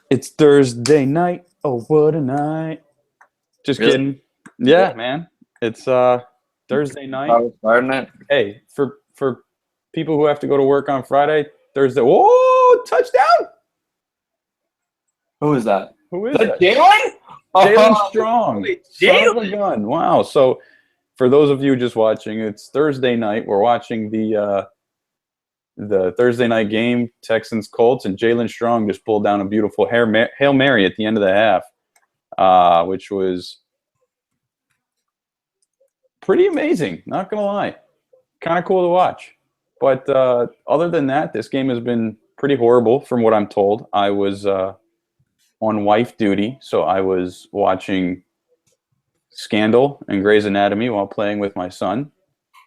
It's Thursday night. Oh, what a night. Just Really? kidding. Yeah, man. It's Thursday night. Hey, for people who have to go to work on Friday, Thursday. Whoa, touchdown! Who is that? Who is that? Jalen? Jalen Strong. Son of a Jalen. gun. Wow. So for those of you just watching, it's Thursday night. We're watching the Thursday night game, Texans Colts, and Jalen Strong just pulled down a beautiful Hail Mary at the end of the half, which was pretty amazing. Not gonna lie, kind of cool to watch. But other than that, this game has been pretty horrible, from what I'm told. I was on wife duty, so I was watching Scandal and Grey's Anatomy while playing with my son,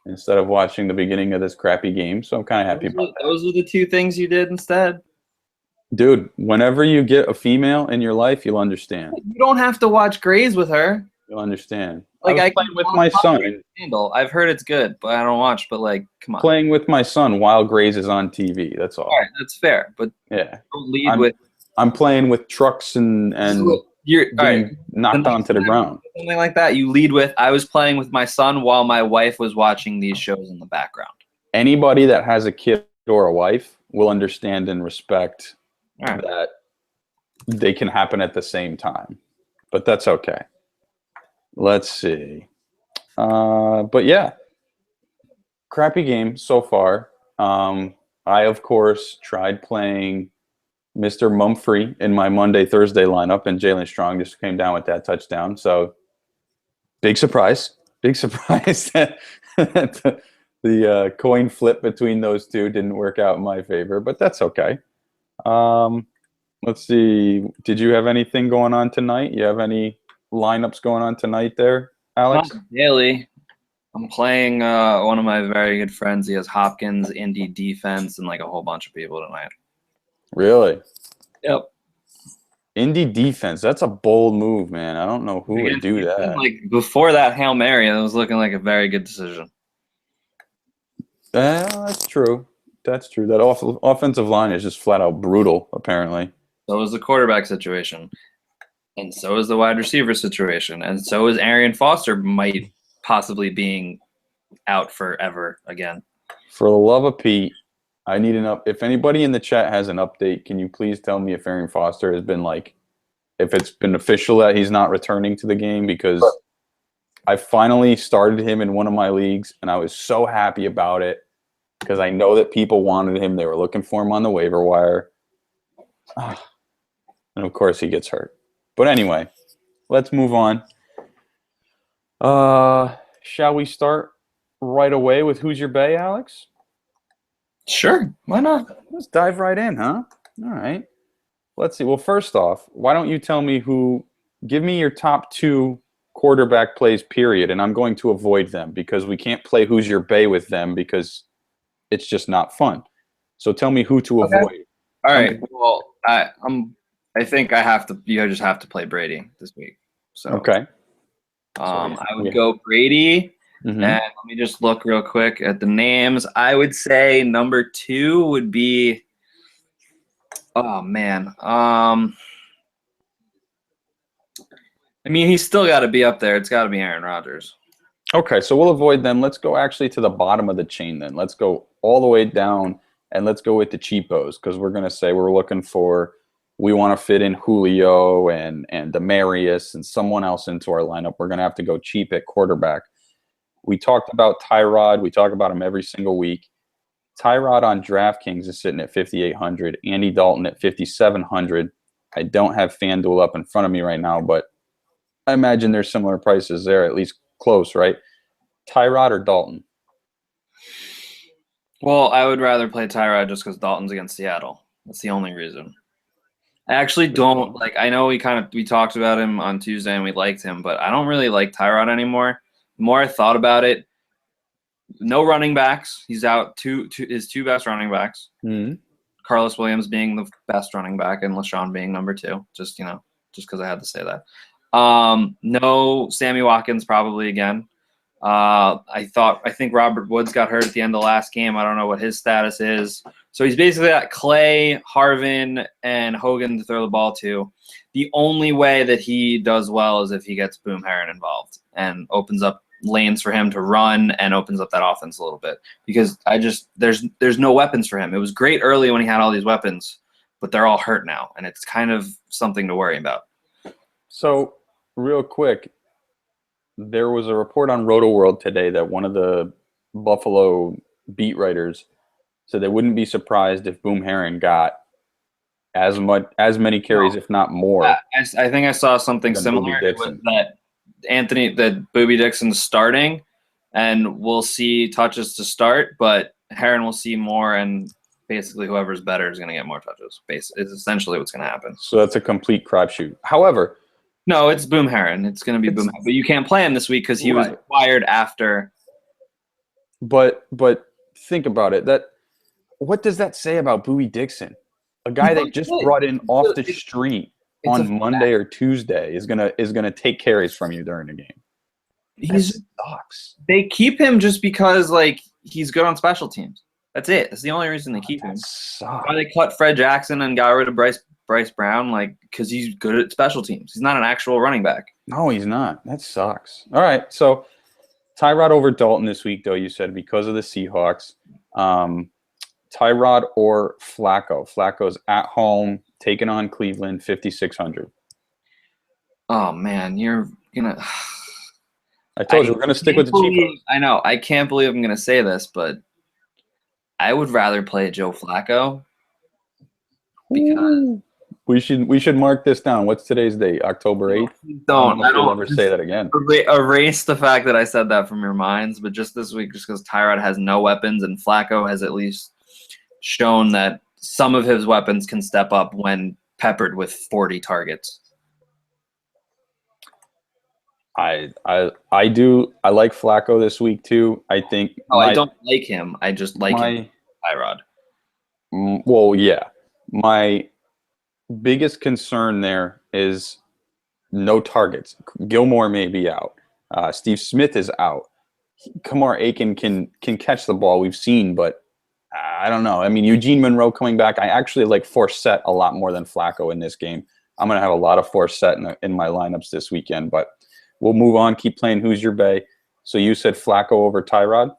instead of watching the beginning of this crappy game. So I'm kind of happy about that. Those were the two things you did instead? Dude, whenever you get a female in your life, you'll understand. You don't have to watch Grey's with her. You'll understand. Like, I was playing with my son. I've heard it's good, but I don't watch. But like, come on. Playing with my son while Grey's is on TV. That's all. All right, that's fair. But yeah, don't lead with. I'm playing with trucks and you're getting knocked onto the ground. Something like that. You lead with, I was playing with my son while my wife was watching these shows in the background. Anybody that has a kid or a wife will understand and respect that they can happen at the same time. But that's okay. Let's see. But yeah, crappy game so far. I, of course, tried playing Mr. Mumphrey in my Monday-Thursday lineup, and Jalen Strong just came down with that touchdown. So big surprise that the coin flip between those two didn't work out in my favor, but that's okay. Let's see. Did you have anything going on tonight? You have any lineups going on tonight there, Alex? Not really. I'm playing one of my very good friends. He has Hopkins, Indy defense, and like a whole bunch of people tonight. Really? Yep. Indy defense. That's a bold move, man. I don't know who would do that. Like before that Hail Mary, it was looking like a very good decision. That's true. That's true. That offensive line is just flat out brutal, apparently. So is the quarterback situation. And so is the wide receiver situation. And so is Arian Foster might possibly out forever again. For the love of Pete, I need if anybody in the chat has an update, can you please tell me if Arian Foster has been if it's been official that he's not returning to the game, because I finally started him in one of my leagues and I was so happy about it because I know that people wanted him. They were looking for him on the waiver wire. And of course he gets hurt. But anyway, let's move on. Shall we start right away with Who's Your Bay, Alex? Sure. Why not? Let's dive right in, huh? All right. Let's see. Well, first off, why don't you tell me give me your top two quarterback plays, period, and I'm going to avoid them because we can't play Who's Your Bay with them because it's just not fun. So tell me who to avoid. All right. Well, I think you just have to play Brady this week. So okay. I would go Brady. Mm-hmm. And let me just look real quick at the names. I would say number 2 would be, oh man. I mean, he's still got to be up there. It's got to be Aaron Rodgers. Okay, so we'll avoid them. Let's go actually to the bottom of the chain then. Let's go all the way down and let's go with the cheapos, because we're going to say we want to fit in Julio and Demaryius and someone else into our lineup. We're going to have to go cheap at quarterback. We talked about Tyrod. We talk about him every single week. Tyrod on DraftKings is sitting at 5,800. Andy Dalton at 5,700. I don't have FanDuel up in front of me right now, but I imagine there's similar prices there, at least close, right? Tyrod or Dalton? Well, I would rather play Tyrod just because Dalton's against Seattle. That's the only reason. I actually don't I know we talked about him on Tuesday and we liked him, but I don't really like Tyrod anymore. The more I thought about it, no running backs. He's out his two best running backs. Mm-hmm. Carlos Williams being the best running back and LaShawn being number 2. Just because I had to say that. No Sammy Watkins probably again. I think Robert Woods got hurt at the end of the last game. I don't know what his status is. So he's basically got Clay, Harvin, and Hogan to throw the ball to. The only way that he does well is if he gets Boom Herron involved and opens up lanes for him to run and opens up that offense a little bit. Because there's no weapons for him. It was great early when he had all these weapons, but they're all hurt now, and it's kind of something to worry about. So, real quick, there was a report on RotoWorld today that one of the Buffalo beat writers said they wouldn't be surprised if Boom Herron got as many carries, if not more. I think I saw something similar. It was that Boobie Dixon's starting, and we'll see touches to start, but Herron will see more, and basically whoever's better is going to get more touches. It's essentially what's going to happen. So that's a complete crapshoot. However, no, it's Boom Herron. It's going to be Boom Herron. But you can't play him this week because he was acquired after. But think about it. What does that say about Bowie Dixon? A guy they just brought in off the street on Monday or Tuesday is gonna take carries from you during the game. That sucks. They keep him just because he's good on special teams. That's it. That's the only reason they keep him. Why they cut Fred Jackson and got rid of Bryce Brown, because he's good at special teams. He's not an actual running back. No, he's not. That sucks. All right, so Tyrod over Dalton this week, though, you said, because of the Seahawks. Tyrod or Flacco? Flacco's at home, taking on Cleveland, 5,600. Oh, man, you're going to – I told you we're going to stick with the cheapos. I know. I can't believe I'm going to say this, but I would rather play Joe Flacco because – We should mark this down. What's today's date? October 8th? I don't ever say that again. Erase the fact that I said that from your minds, but just this week, just because Tyrod has no weapons and Flacco has at least shown that some of his weapons can step up when peppered with 40 targets. I like Flacco this week too. I think. I don't like him. I just like him. Tyrod. Well, yeah. My biggest concern there is no targets. Gilmore may be out. Steve Smith is out. Kamar Aiken can catch the ball. We've seen, but I don't know. I mean, Eugene Monroe coming back. I actually like Forsett a lot more than Flacco in this game. I'm going to have a lot of Forsett in my lineups this weekend, but we'll move on. Keep playing Who's Your Bay. So you said Flacco over Tyrod?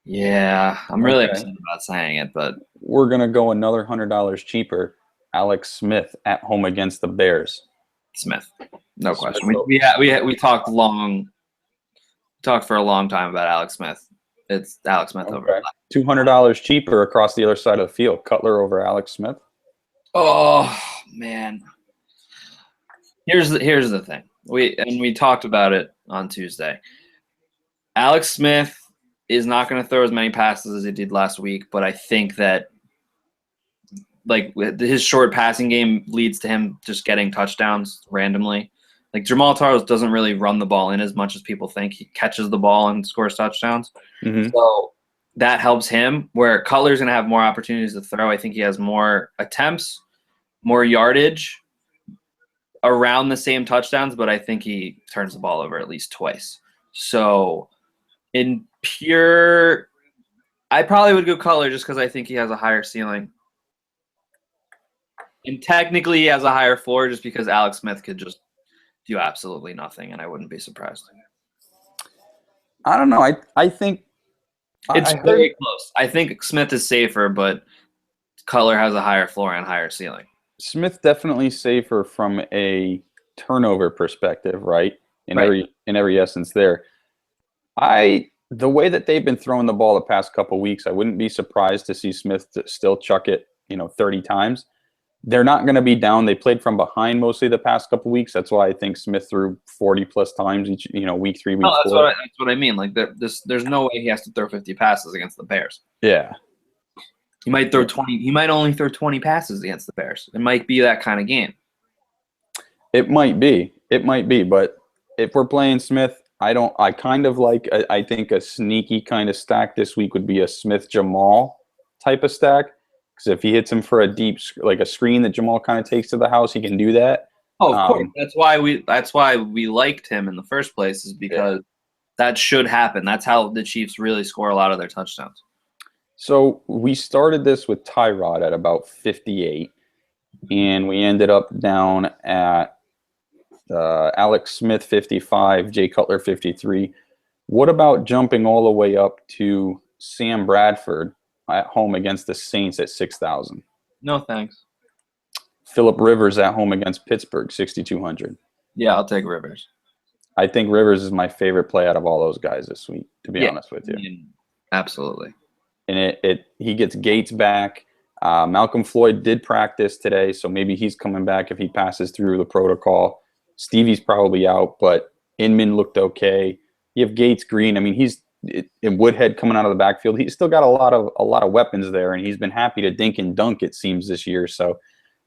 Yeah, I'm really upset about saying it, but we're going to go another $100 cheaper. Alex Smith at home against the Bears. Smith, no question. We talked for a long time about Alex Smith. It's Alex Smith over $200 cheaper across the other side of the field. Cutler over Alex Smith. Oh man, here's the thing. We talked about it on Tuesday. Alex Smith is not going to throw as many passes as he did last week, but I think that his short passing game leads to him just getting touchdowns randomly. Jamal Charles doesn't really run the ball in as much as people think. He catches the ball and scores touchdowns. Mm-hmm. So that helps him, where Cutler's going to have more opportunities to throw. I think he has more attempts, more yardage around the same touchdowns, but I think he turns the ball over at least twice. So in pure – I probably would go Cutler just because I think he has a higher ceiling. And technically he has a higher floor just because Alex Smith could just do absolutely nothing, and I wouldn't be surprised. I don't know. I think it's very close. I think Smith is safer, but Cutler has a higher floor and higher ceiling. Smith definitely safer from a turnover perspective, right? In every essence there. The way that they've been throwing the ball the past couple weeks, I wouldn't be surprised to see Smith still chuck it, 30 times. They're not going to be down. They played from behind mostly the past couple weeks. That's why I think Smith threw 40-plus times each, week 3, week 4. That's what I mean. There's no way he has to throw 50 passes against the Bears. Yeah. He might throw 20. He might only throw 20 passes against the Bears. It might be that kind of game. It might be. But if we're playing Smith, I think a sneaky kind of stack this week would be a Smith Jamal type of stack. Because if he hits him for a deep, a screen that Jamal kind of takes to the house, he can do that. Oh, of course. That's why we liked him in the first place, is because that should happen. That's how the Chiefs really score a lot of their touchdowns. So we started this with Tyrod at about 58, and we ended up down at Alex Smith 55, Jay Cutler 53. What about jumping all the way up to Sam Bradford at home against the Saints at 6,000? No thanks. Phillip Rivers at home against Pittsburgh, 6,200. Yeah, I'll take Rivers. I think Rivers is my favorite play out of all those guys this week, to be honest with you. Absolutely. And he gets Gates back. Malcolm Floyd did practice today, so maybe he's coming back if he passes through the protocol. Stevie's probably out, but Inman looked okay. You have Gates, Green. I mean, and Woodhead coming out of the backfield. He's still got a lot of weapons there, and he's been happy to dink and dunk, it seems, this year. So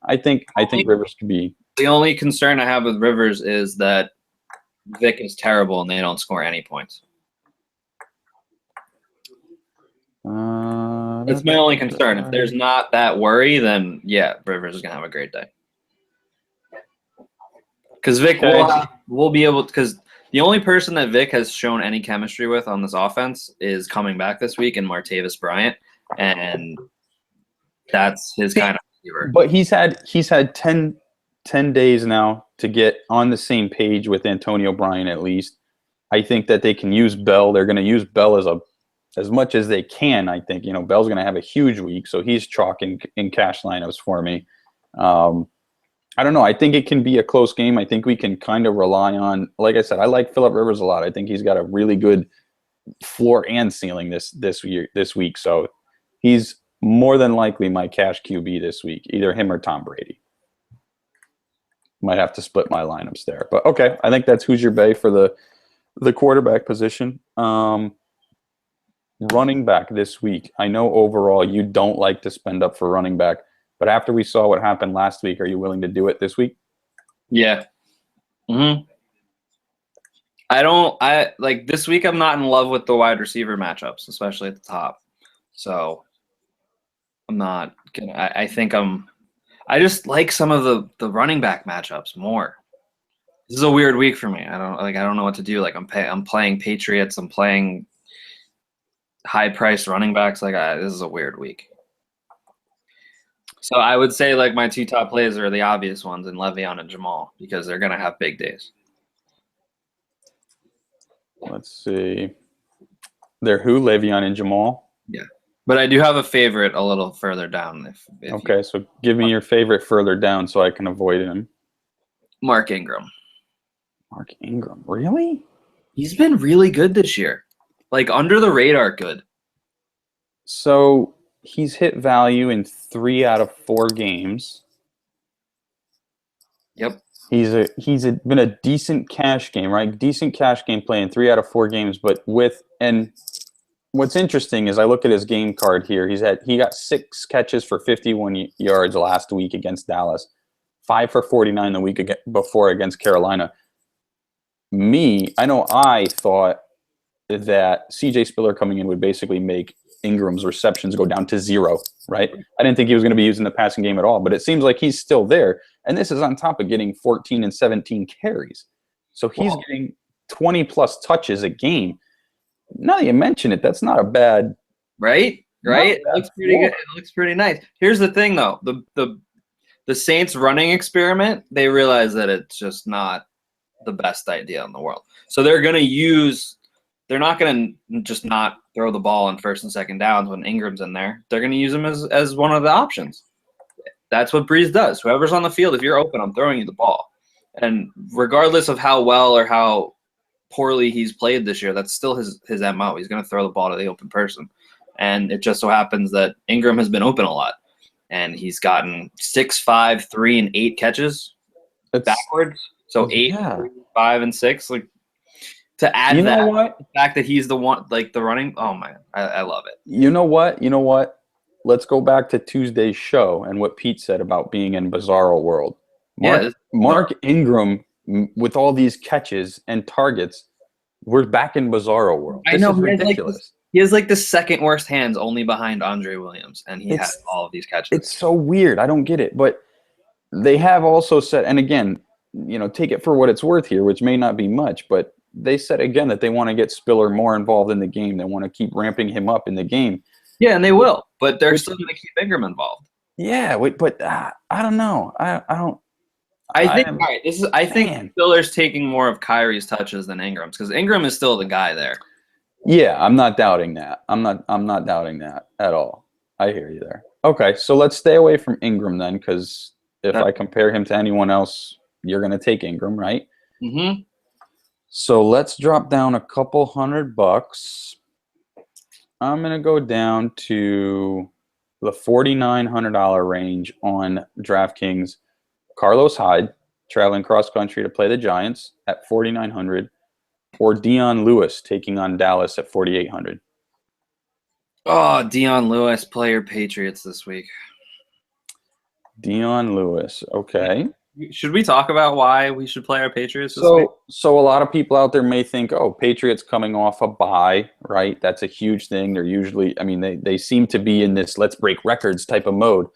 I think Rivers could be. The only concern I have with Rivers is that Vic is terrible and they don't score any points. That's my only concern. If there's not that worry, then yeah, Rivers is gonna have a great day. Because Vic will be able. Because the only person that Vic has shown any chemistry with on this offense is coming back this week in Martavis Bryant, and that's his kind of receiver. But he's had 10 days now to get on the same page with Antonio Bryan at least. I think that they can use Bell. They're going to use Bell as much as they can. I think, Bell's going to have a huge week, so he's chalking in cash lineups for me. I don't know. I think it can be a close game. I think we can kind of rely on, like I said, I like Phillip Rivers a lot. I think he's got a really good floor and ceiling this week. So he's more than likely my cash QB this week, either him or Tom Brady. Might have to split my lineups there. But okay, I think that's who's your bay for the quarterback position. Running back this week. I know overall you don't like to spend up for running back, but after we saw what happened last week, are you willing to do it this week? Yeah. Mm-hmm. This week I'm not in love with the wide receiver matchups, especially at the top. So I'm not gonna I just like some of the running back matchups more. This is a weird week for me. I don't know what to do. Like I'm playing Patriots, I'm playing high priced running backs. This is a weird week. So I would say my two top plays are the obvious ones in Le'Veon and Jamal because they're going to have big days. Let's see. They're who? Le'Veon and Jamal? Yeah. But I do have a favorite a little further down. Okay, so give me your favorite further down so I can avoid him. Mark Ingram. Mark Ingram. Really? He's been really good this year. Under the radar good. So he's hit value in 3 out of 4 games. Yep. He's been a decent cash game, right? Decent cash game play in 3 out of 4 games, but and what's interesting is I look at his game card here. He got 6 catches for 51 yards last week against Dallas, 5 for 49 the week before against Carolina. I thought that CJ Spiller coming in would basically make Ingram's receptions go down to 0, right? I didn't think he was going to be using the passing game at all, but it seems like he's still there. And this is on top of getting 14 and 17 carries. So he's getting 20-plus touches a game. Now that you mention it, that's not a bad... Right? It looks pretty good. It looks pretty nice. Here's the thing, though. The Saints running experiment, they realize that it's just not the best idea in the world. So they're going to use... They're not going to just not throw the ball on first and second downs when Ingram's in there. They're going to use him as one of the options. That's what Breeze does. Whoever's on the field, if you're open, I'm throwing you the ball. And regardless of how well or how poorly he's played this year, that's still his MO. He's going to throw the ball to the open person. And it just so happens that Ingram has been open a lot. And he's gotten 6, 5, 3, and 8 catches backwards. So 8, 5, and 6. To add the fact that he's the one, the running, oh man, I love it. You know what? Let's go back to Tuesday's show and what Pete said about being in Bizarro World. Mark Ingram, with all these catches and targets, we're back in Bizarro World. I know, ridiculous. He has the second worst hands, only behind Andre Williams, and he has all of these catches. It's so weird. I don't get it, but they have also said, and again, take it for what it's worth here, which may not be much, but they said again that they want to get Spiller more involved in the game. They want to keep ramping him up in the game. Yeah, and they will, but they're still going to keep Ingram involved. Yeah, but I don't know. I don't. I think Spiller's taking more of Kyrie's touches than Ingram's because Ingram is still the guy there. Yeah, I'm not doubting that. I'm not doubting that at all. I hear you there. Okay, so let's stay away from Ingram then, because if I compare him to anyone else, you're going to take Ingram, right? Mm-hmm. So let's drop down a couple $100. I'm going to go down to the $4,900 range on DraftKings. Carlos Hyde, traveling cross-country to play the Giants at $4,900, or Dion Lewis taking on Dallas at $4,800. Oh, Dion Lewis, player Patriots this week. Dion Lewis, okay. Should we talk about why we should play our Patriots this week? So a lot of people out there may think, oh, Patriots coming off a bye, right? That's a huge thing. They're usually, I mean, they seem to be in this let's break records type of mode.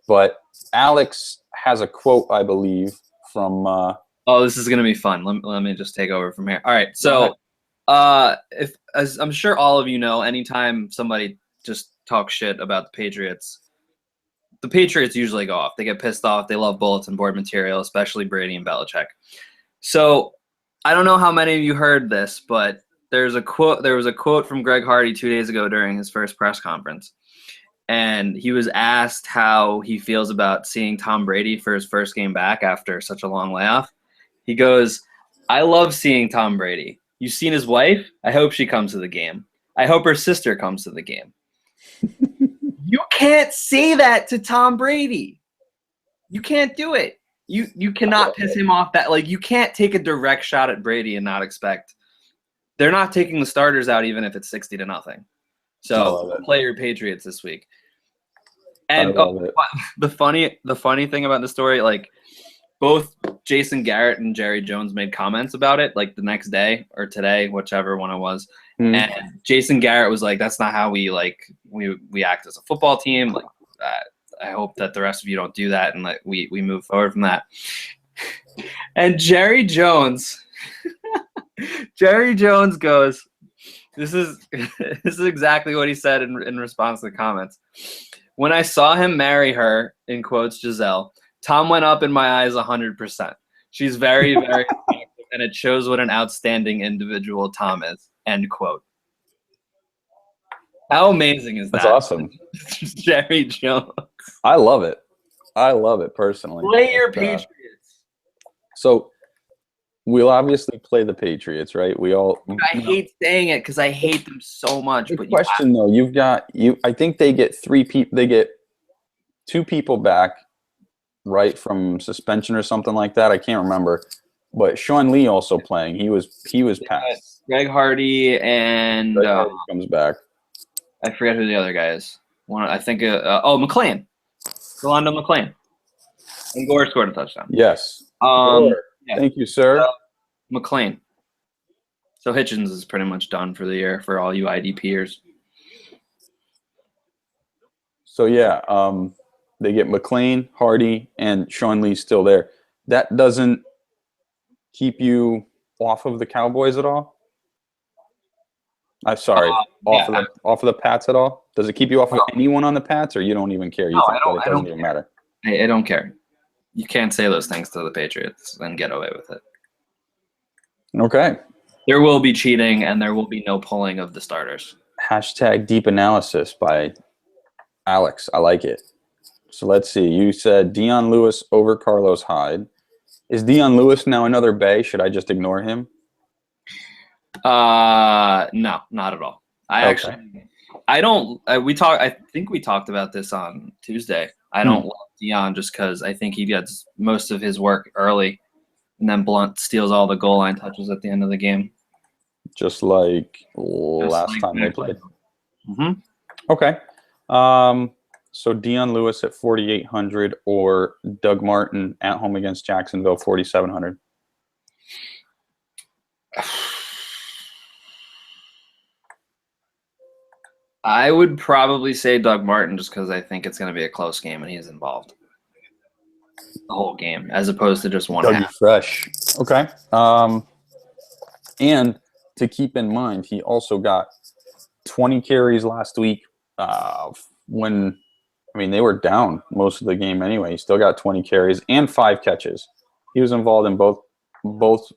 But Alex has a quote, I believe, from oh, this is going to be fun. Let me just take over from here. All right. So as I'm sure all of you know, anytime somebody just talks shit about the Patriots usually go off. They get pissed off. They love bulletin board material, especially Brady and Belichick. So I don't know how many of you heard this, but there was a quote from Greg Hardy 2 days ago during his first press conference. And he was asked how he feels about seeing Tom Brady for his first game back after such a long layoff. He goes, "I love seeing Tom Brady. You've seen his wife? I hope she comes to the game. I hope her sister comes to the game." You can't say that to Tom Brady. You can't do it. You cannot piss him off that you can't take a direct shot at Brady and not expect. They're not taking the starters out even if it's 60-0. So play your Patriots this week. And the funny thing about the story, both Jason Garrett and Jerry Jones made comments about it, the next day or today, whichever one it was. Mm-hmm. And Jason Garrett was like, "That's not how we act as a football team. I hope that the rest of you don't do that, and we move forward from that." And Jerry Jones goes, This is exactly what he said in response to the comments. "When I saw him marry her," in quotes, Giselle, "Tom went up in my eyes 100%. She's very, very attractive, and it shows what an outstanding individual Tom is." End quote. How amazing is that? That's awesome. Jerry Jones. I love it. I love it personally. Play your Patriots. So we'll obviously play the Patriots, right? I hate saying it because I hate them so much. Good question though. I think they get 3 people. They get 2 people back, right, from suspension or something like that. I can't remember. But Sean Lee also playing. He was passed. Greg Hardy and Greg Hardy comes back. I forget who the other guy is. McClain. Rolando McClain. And Gore scored a touchdown. Yes. Yeah. Thank you, sir. McClain. So Hitchens is pretty much done for the year for all you IDPers. So yeah, they get McClain, Hardy, and Sean Lee still there. That doesn't keep you off of the Cowboys at all? I'm sorry, off of the Pats at all? Does it keep you off of anyone on the Pats, or you don't even care? You think that it doesn't even matter? I don't care. You can't say those things to the Patriots and get away with it. Okay. There will be cheating, and there will be no pulling of the starters. # deep analysis by Alex. I like it. So let's see. You said Dion Lewis over Carlos Hyde. Is Dion Lewis now another Bay? Should I just ignore him? No, not at all. I think we talked about this on Tuesday. I don't love Dion just because I think he gets most of his work early, and then Blunt steals all the goal line touches at the end of the game. Just like last time they played. Mm-hmm. Okay. So Dion Lewis at 4,800 or Doug Martin at home against Jacksonville 4,700. I would probably say Doug Martin just because I think it's going to be a close game and he's involved the whole game as opposed to just one half. Fresh. Okay. And to keep in mind, he also got 20 carries last week when, they were down most of the game anyway. He still got 20 carries and 5 catches. He was involved in both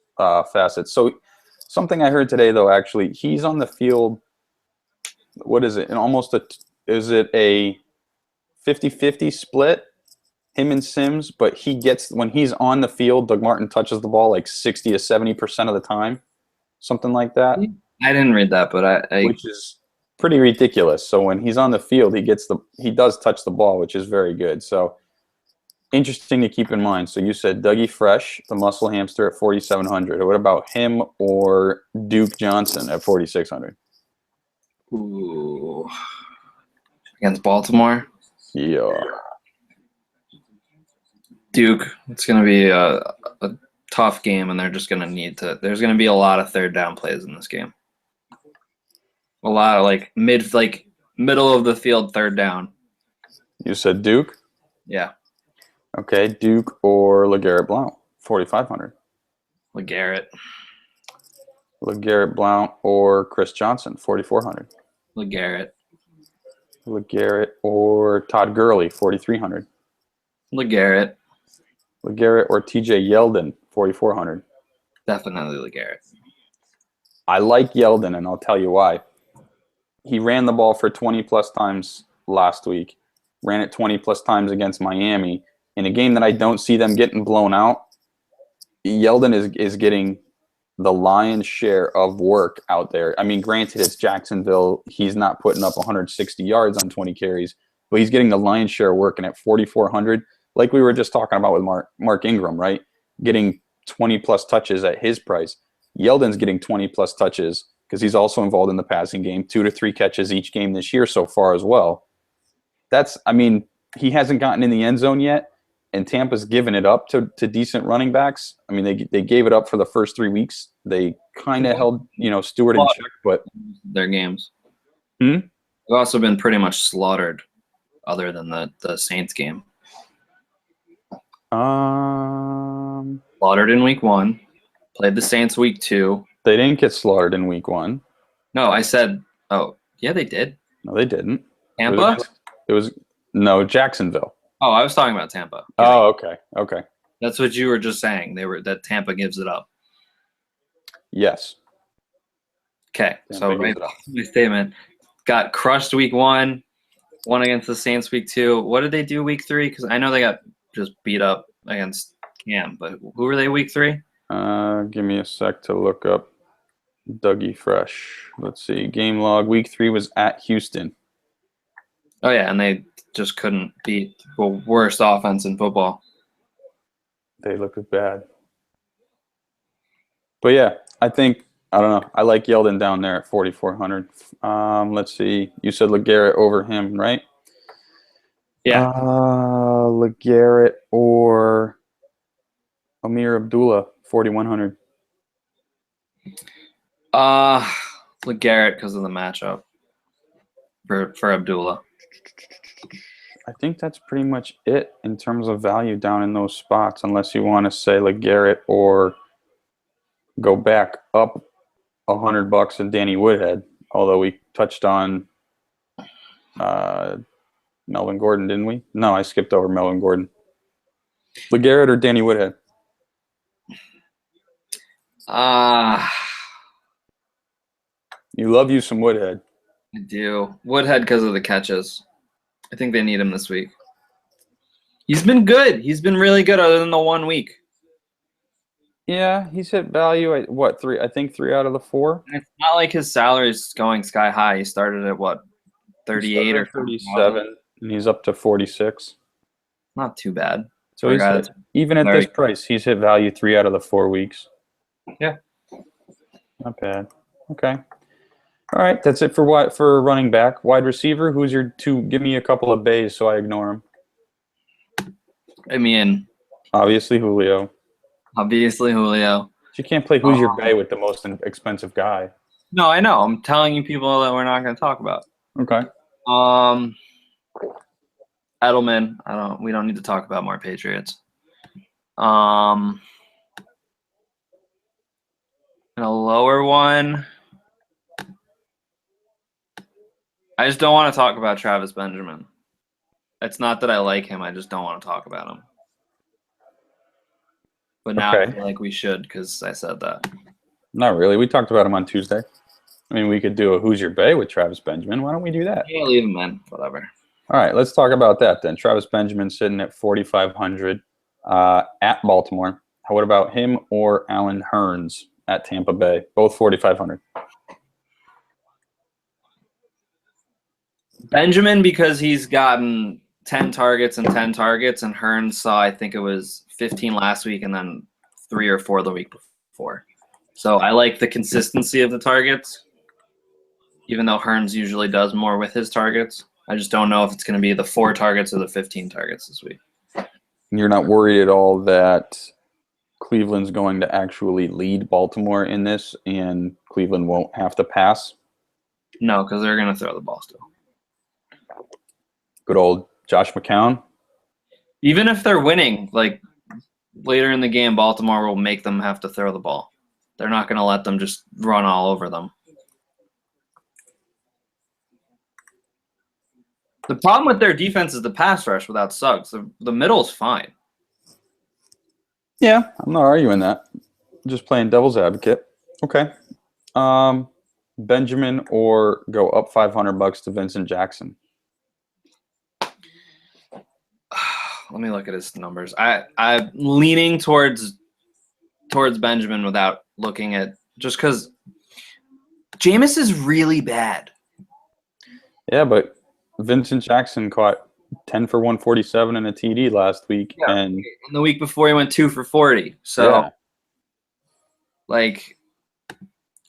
facets. So something I heard today, though, actually, he's on the field, what is it, is it a 50-50 split, him and Sims, but when he's on the field, Doug Martin touches the ball like 60 to 70% of the time, something like that. I didn't read that, but which is pretty ridiculous. So when he's on the field, he does touch the ball, which is very good. So interesting to keep in mind. So you said Dougie Fresh, the muscle hamster, at 4,700. What about him or Duke Johnson at 4,600? Ooh. Against Baltimore? Yeah. Duke, it's going to be a tough game, and they're just going to need to – there's going to be a lot of third down plays in this game. A lot of, middle of the field third down. You said Duke? Yeah. Okay, Duke or LeGarrette Blount, 4,500. LeGarrette. LeGarrette Blount or Chris Johnson, 4,400. LeGarrette. LeGarrette or Todd Gurley, 4,300. LeGarrette. LeGarrette or TJ Yeldon, 4,400. Definitely LeGarrette. I like Yeldon, and I'll tell you why. He ran the ball for 20-plus times last week, ran it 20-plus times against Miami. In a game that I don't see them getting blown out, Yeldon is getting the lion's share of work out there. Granted, it's Jacksonville. He's not putting up 160 yards on 20 carries, but he's getting the lion's share of work. And at 4,400, like we were just talking about with Mark Ingram, right? Getting 20-plus touches at his price. Yeldon's getting 20-plus touches because he's also involved in the passing game, 2 to 3 catches each game this year so far as well. He hasn't gotten in the end zone yet, and Tampa's given it up to decent running backs. They gave it up for the first 3 weeks. They kind of held, Stewart in check, but their games. They've also been pretty much slaughtered, other than the Saints game. Slaughtered in week 1, played the Saints week 2. They didn't get slaughtered in week 1. No, I said, oh yeah, they did. No, they didn't. Tampa? It was Jacksonville. Oh, I was talking about Tampa. Oh, okay. That's what you were just saying. That Tampa gives it up. Yes. Okay, so right, my statement got crushed week 1, won against the Saints week 2. What did they do week 3? Because I know they got just beat up against Cam, but who were they week 3? Give me a sec to look up Dougie Fresh. Let's see. Game log. Week 3 was at Houston. Oh, yeah, and they just couldn't beat the worst offense in football. They looked bad. But, yeah, I don't know. I like Yeldon down there at 4,400. Let's see. You said LeGarrette over him, right? Yeah. LeGarrette or Amir Abdullah, 4,100. LeGarrette because of the matchup for Abdullah. I think that's pretty much it in terms of value down in those spots, unless you want to say LeGarrette or go back up $100 and Danny Woodhead. Although we touched on Melvin Gordon, didn't we? No, I skipped over Melvin Gordon. LeGarrette or Danny Woodhead? You love you some Woodhead. I do. Woodhead because of the catches. I think they need him this week. He's been good. He's been really good other than the 1 week. Yeah, he's hit value at what, 3? I think 3 out of the 4. And it's not like his salary is going sky high. He started at what, 38 or 37, and he's up to 46. Not too bad. So even at this price, he's hit value 3 out of the 4 weeks. Yeah. Not bad. Okay. All right, that's it for running back. Wide receiver, who's your 2? Give me a couple of bays so I ignore them. Obviously Julio. But you can't play who's your bay with the most expensive guy. No, I know. I'm telling you people that we're not going to talk about. Okay. Edelman. We don't need to talk about more Patriots. And a lower one. I just don't want to talk about Travis Benjamin. It's not that I like him. I just don't want to talk about him. But now I feel like we should because I said that. Not really. We talked about him on Tuesday. I mean, we could do a Who's Your Bay with Travis Benjamin. Why don't we do that? Yeah, leave him in. Whatever. All right, let's talk about that then. Travis Benjamin sitting at 4,500 at Baltimore. What about him or Allen Hurns at Tampa Bay? Both 4,500. Benjamin, because he's gotten 10 targets and 10 targets, and Hurns saw, I think it was 15 last week and then 3 or 4 the week before. So I like the consistency of the targets, even though Hurns usually does more with his targets. I just don't know if it's going to be the 4 targets or the 15 targets this week. You're not worried at all that Cleveland's going to actually lead Baltimore in this and Cleveland won't have to pass? No, because they're going to throw the ball still. Good old Josh McCown. Even if they're winning, like later in the game, Baltimore will make them have to throw the ball. They're not going to let them just run all over them. The problem with their defense is the pass rush without Suggs. The middle's fine. Yeah, I'm not arguing that. Just playing devil's advocate. Okay. Benjamin or go up $500 to Vincent Jackson? Let me look at his numbers. I'm leaning towards Benjamin without looking at just because Jameis is really bad. Yeah, but Vincent Jackson caught 10 for 147 and a TD last week. Yeah, and the week before he went 2 for 40. So, again,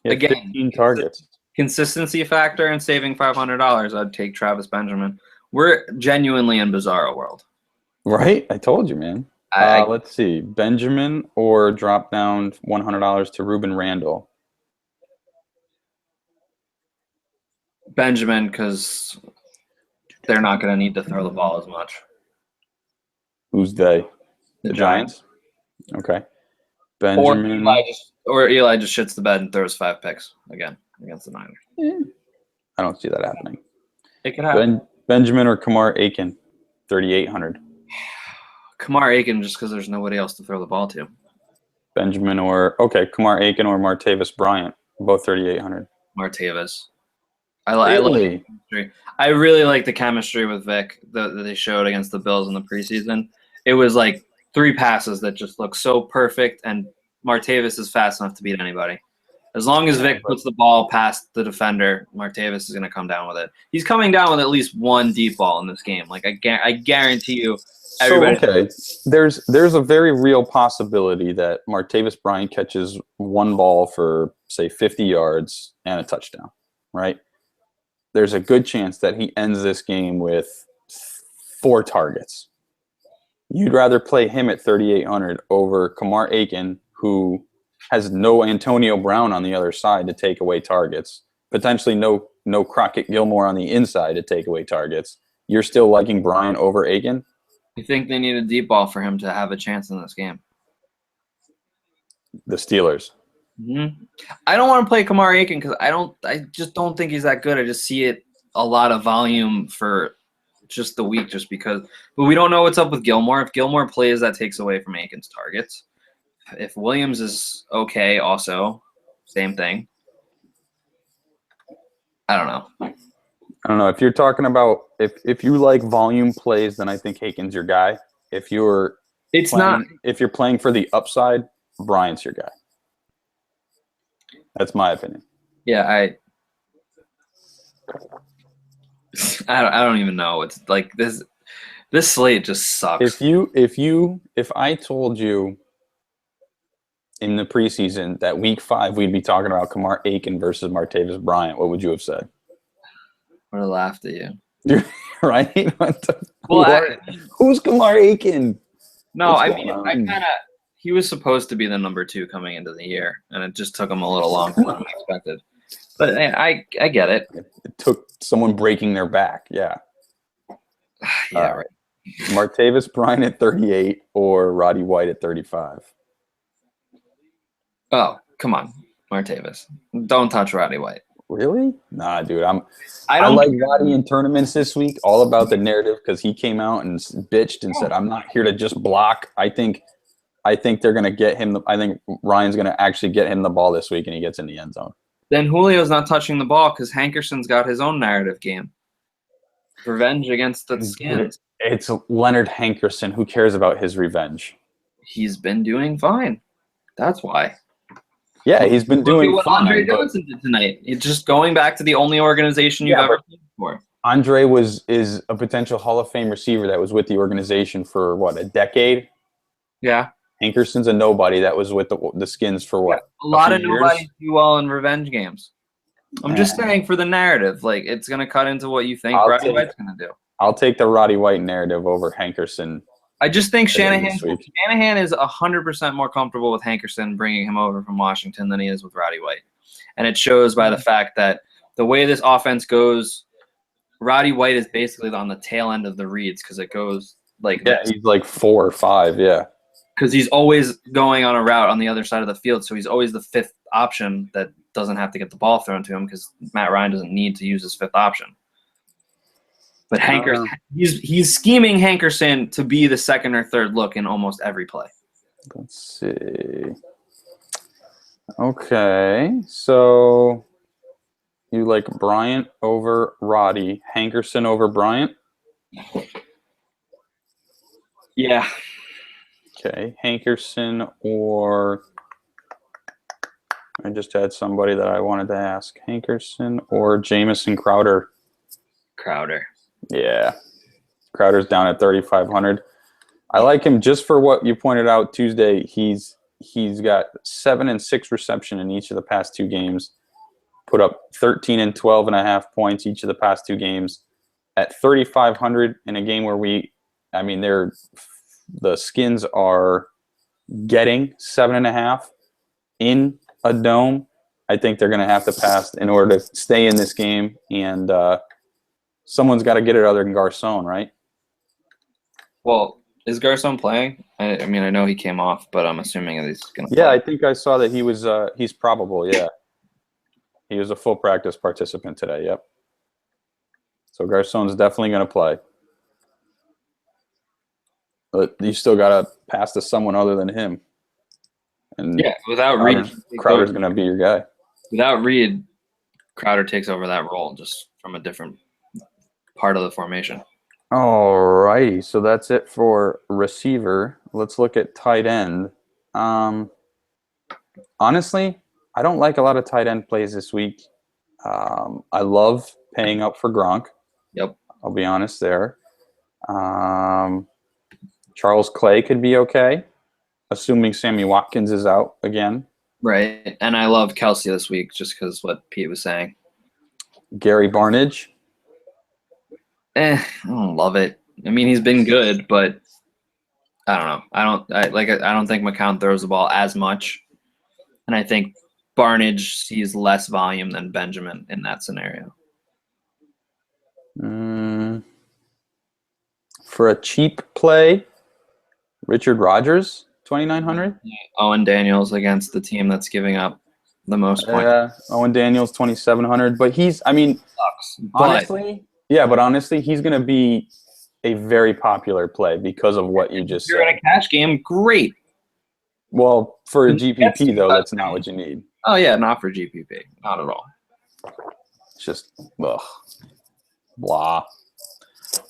15 targets. Consistency factor and saving $500, I'd take Travis Benjamin. We're genuinely in bizarro world. Right? I told you, man. Let's see. Benjamin or drop down $100 to Ruben Randall? Benjamin, because they're not going to need to throw the ball as much. Who's they? The Giants. Okay. Benjamin. Or Eli just shits the bed and throws 5 picks again against the Niners. I don't see that happening. It could happen. Benjamin or Kamar Aiken, 3,800. Kamar Aiken, just because there's nobody else to throw the ball to. Benjamin Kamar Aiken or Martavis Bryant, both 3,800. Martavis. I really like the chemistry with Vic that they showed against the Bills in the preseason. It was like 3 passes that just look so perfect, and Martavis is fast enough to beat anybody. As long as Vic puts the ball past the defender, Martavis is going to come down with it. He's coming down with at least 1 deep ball in this game. Like I guarantee you. There's a very real possibility that Martavis Bryant catches 1 ball for, say, 50 yards and a touchdown, right? There's a good chance that he ends this game with 4 targets. You'd rather play him at 3,800 over Kamar Aiken, who has no Antonio Brown on the other side to take away targets, potentially no Crockett Gilmore on the inside to take away targets. You're still liking Bryant over Aiken? You think they need a deep ball for him to have a chance in this game? The Steelers. Mm-hmm. I don't want to play Kamar Aiken because I just don't think he's that good. I just see it a lot of volume for just the week just because. But we don't know what's up with Gilmore. If Gilmore plays, that takes away from Aiken's targets. If Williams is okay, also, same thing. I don't know. I don't know. If you're talking about if you like volume plays, then I think Aiken's your guy. If you're playing for the upside, Bryant's your guy. That's my opinion. Yeah, I don't even know. It's like this slate just sucks. If I told you in the preseason that week 5 we'd be talking about Kamar Aiken versus Martavis Bryant, what would you have said? I would have laughed at you. Right? Who's Kamar Aiken? No, he was supposed to be the number 2 coming into the year, and it just took him a little longer than expected. But I get it. It took someone breaking their back. Yeah. Yeah, right. Martavis Bryant at 38 or Roddy White at 35? Oh, come on. Martavis. Don't touch Roddy White. Really? Nah, dude. I don't like Roddy in tournaments this week. All about the narrative because he came out and bitched and said, "I'm not here to just block." I think they're gonna get him. I think Ryan's gonna actually get him the ball this week, and he gets in the end zone. Then Julio's not touching the ball because Hankerson's got his own narrative game. Revenge against the Skins. It's Leonard Hankerson. Who cares about his revenge? He's been doing fine. That's why. Yeah, he's been doing what fine. Andre Johnson did tonight. It's just going back to the only organization you've ever played for. Andre is a potential Hall of Fame receiver that was with the organization for, what, a decade? Yeah. Hankerson's a nobody that was with the Skins for, what, a lot of nobodies do well in revenge games. I'm just saying for the narrative. Like, it's going to cut into what you think Roddy White's going to do. I'll take the Roddy White narrative over Hankerson. I just think Shanahan is 100% more comfortable with Hankerson bringing him over from Washington than he is with Roddy White. And it shows by the fact that the way this offense goes, Roddy White is basically on the tail end of the reads because it goes like this. He's like 4 or 5, yeah. Because he's always going on a route on the other side of the field, so he's always the fifth option that doesn't have to get the ball thrown to him because Matt Ryan doesn't need to use his fifth option. But Hankerson, he's scheming Hankerson to be the second or third look in almost every play. Let's see. Okay, so you like Bryant over Roddy, Hankerson over Bryant? Yeah. Okay, Hankerson or I just had somebody that I wanted to ask. Hankerson or Jamison Crowder? Crowder. Yeah. Crowder's down at 3,500. I like him just for what you pointed out Tuesday. He's got 7 and 6 reception in each of the past 2 games. Put up 13 and 12.5 points each of the past 2 games. At 3,500 in a game where the Skins are getting 7.5 in a dome. I think they're going to have to pass in order to stay in this game, and someone's got to get it other than Garcon, right? Well, is Garcon playing? I know he came off, but I'm assuming that he's going to play. Yeah, I think I saw that he was. He's probable. Yeah, he was a full practice participant today. Yep. So Garcon's definitely going to play. But you still got to pass to someone other than him. And without Reed, Crowder's going to be your guy. Without Reed, Crowder takes over that role just from a different part of the formation. All righty, so that's it for receiver. Let's look at tight end. Honestly, I don't like a lot of tight end plays this week. I love paying up for Gronk. Yep. I'll be honest there. Charles Clay could be okay, assuming Sammy Watkins is out again. Right, and I love Kelsey this week just because what Pete was saying. Gary Barnidge. I don't love it. I mean, he's been good, but I don't know. I don't think McCown throws the ball as much, and I think Barnidge sees less volume than Benjamin in that scenario. For a cheap play, Richard Rodgers, 2,900. Owen Daniels against the team that's giving up the most points. Yeah, Owen Daniels, 2,700. But honestly, he's going to be a very popular play because of what you just said. If you're in a cash game, great. Well, for a GPP, though, that's not what you need. Oh, yeah, not for GPP. Not at all. It's just, blah.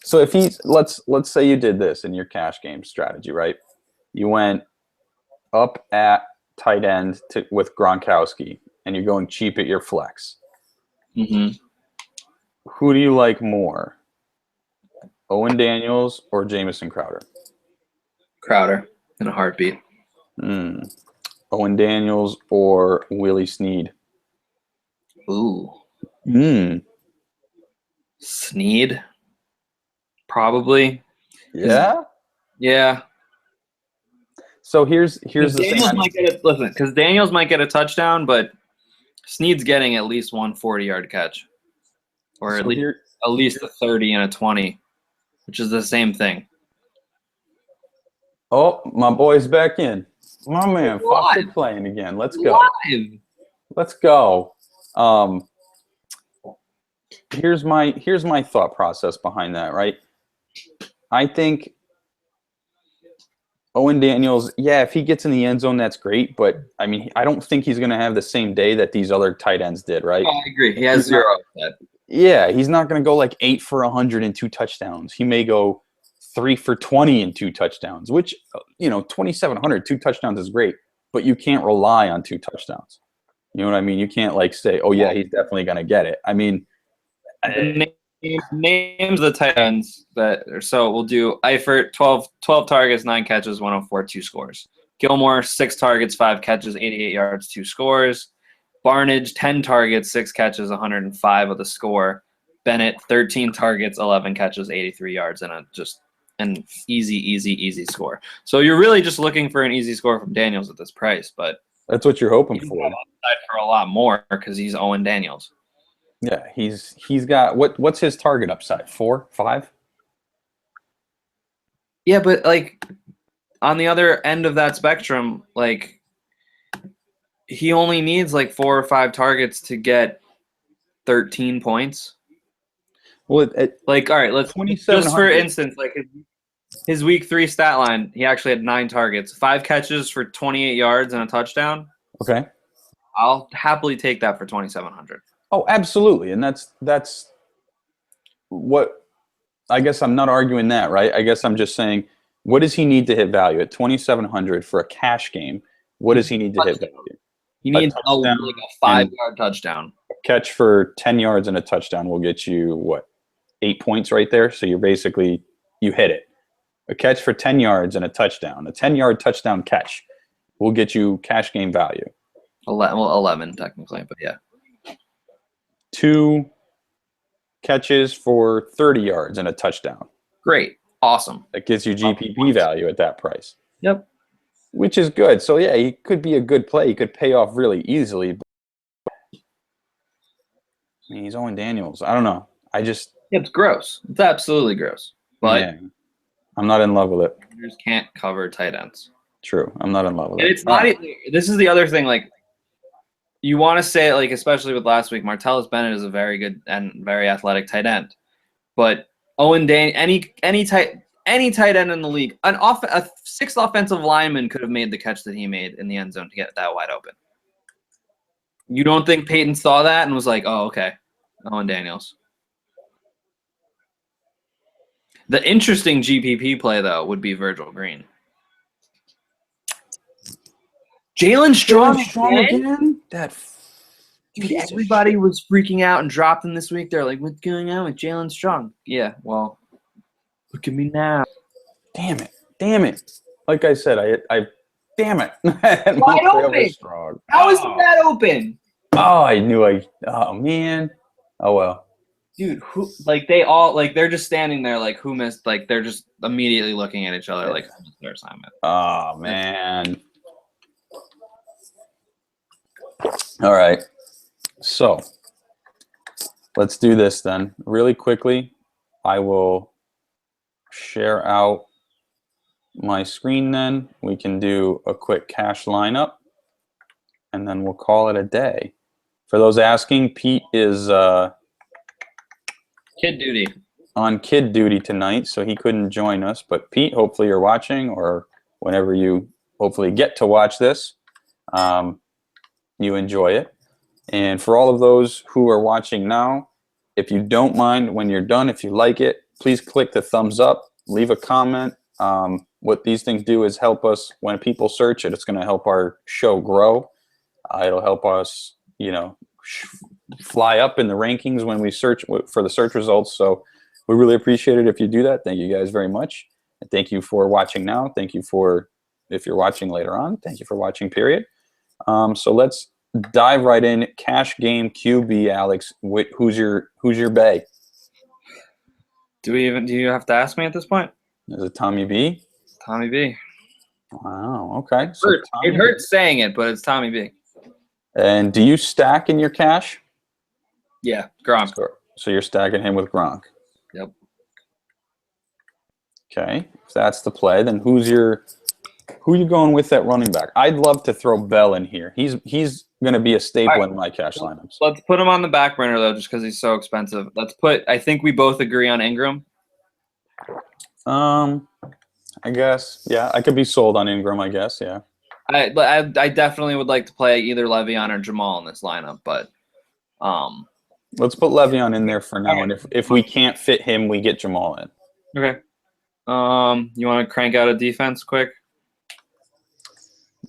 So if let's say you did this in your cash game strategy, right? You went up at tight end with Gronkowski, and you're going cheap at your flex. Mm-hmm. Who do you like more, Owen Daniels or Jamison Crowder? Crowder in a heartbeat. Owen Daniels or Willie Snead? Ooh. Snead? Probably. Yeah? Yeah. So here's the thing. Because Daniels might get a touchdown, but Snead's getting at least one 40-yard catch. Or at least a 30 and a 20, which is the same thing. Oh, my boy's back in. My man, Foster playing again. Let's go. Live. let's go. Here's my thought process behind that, right? I think Owen Daniels, yeah, if he gets in the end zone, that's great. But, I mean, I don't think he's going to have the same day that these other tight ends did, right? I agree. He has zero upside. Yeah, he's not going to go like 8 for 100 and 2 touchdowns. He may go 3 for 20 and 2 touchdowns, which, 2,700, 2 touchdowns is great. But you can't rely on 2 touchdowns. You know what I mean? You can't, like, say, oh, yeah, he's definitely going to get it. I mean, names of the tight ends so we'll do Eifert, 12 targets, 9 catches, 104, 2 scores. Gilmore, 6 targets, 5 catches, 88 yards, 2 scores. Barnage, 10 targets, 6 catches, 105 with a score. Bennett, 13 targets, 11 catches, 83 yards, and an easy score. So you're really just looking for an easy score from Daniels at this price, but that's what you're hoping for. Upside for a lot more because he's Owen Daniels. Yeah, he's got what's his target upside? 4, 5? Yeah, but like on the other end of that spectrum, like he only needs like 4 or 5 targets to get 13 points. Well, all right, let's just for instance, like his week 3 stat line, he actually had 9 targets, 5 catches for 28 yards and a touchdown. Okay. I'll happily take that for 2,700. Oh, absolutely. And that's what I guess I'm not arguing that, right? I guess I'm just saying, what does he need to hit value at 2,700 for a cash game? What does he need to hit value? He needs a 5-yard touchdown. A catch for 10 yards and a touchdown will get you, what, 8 points right there? So you hit it. A catch for 10 yards and a touchdown. A 10-yard touchdown catch will get you cash game value. 11 technically, but yeah. 2 catches for 30 yards and a touchdown. Great. Awesome. That gives you GPP value at that price. Yep. Which is good. So, yeah, he could be a good play. He could pay off really easily. But, I mean, he's Owen Daniels. I don't know. It's gross. It's absolutely gross. But yeah, I'm not in love with it. You just can't cover tight ends. True. I'm not in love with it. It's not. This is the other thing. Like, you want to say, like, especially with last week, Martellus Bennett is a very good and very athletic tight end. But Owen Daniels, any tight end in the league, a 6th offensive lineman could have made the catch that he made in the end zone to get that wide open. You don't think Peyton saw that and was like, oh, okay, Owen Daniels. The interesting GPP play, though, would be Virgil Green. Jalen Strong again? Dude, everybody was freaking out and dropped him this week. They're like, what's going on with Jalen Strong? Yeah, well, look at me now. Damn it. Like I said, I damn it. Wide open. Strong. How is that open? Oh, man. Oh, well. Dude, they're just standing there like, who missed? Like, they're just immediately looking at each other like, who missed their assignment? Oh, man. All right. So let's do this then. Really quickly, I will share out my screen then. We can do a quick cash lineup, and then we'll call it a day. For those asking, Pete is kid duty. On kid duty tonight, so he couldn't join us. But Pete, hopefully you're watching, or whenever you hopefully get to watch this, you enjoy it. And for all of those who are watching now, if you don't mind, when you're done, if you like it, please click the thumbs up, leave a comment. What these things do is help us when people search it. It's going to help our show grow. It'll help us, fly up in the rankings when we search for the search results. So we really appreciate it if you do that. Thank you guys very much. And thank you for watching now. Thank you for, if you're watching later on, thank you for watching, period. So let's dive right in. Cash game QB, Alex. Who's your bay? Do you have to ask me at this point? Is it Tommy B? Tommy B. Wow. Okay. So it hurts saying it, but it's Tommy B. And do you stack in your cash? Yeah, Gronk. So you're stacking him with Gronk. Yep. Okay. If that's the play, then who's your Who are you going with at running back? I'd love to throw Bell in here. He's going to be a staple in my cash lineups. Let's put him on the back burner, though, just because he's so expensive. I think we both agree on Ingram. I guess. Yeah, I could be sold on Ingram, I guess. Yeah. I definitely would like to play either Le'Veon or Jamal in this lineup, but let's put Le'Veon in there for now, and if we can't fit him, we get Jamal in. Okay. You want to crank out a defense quick?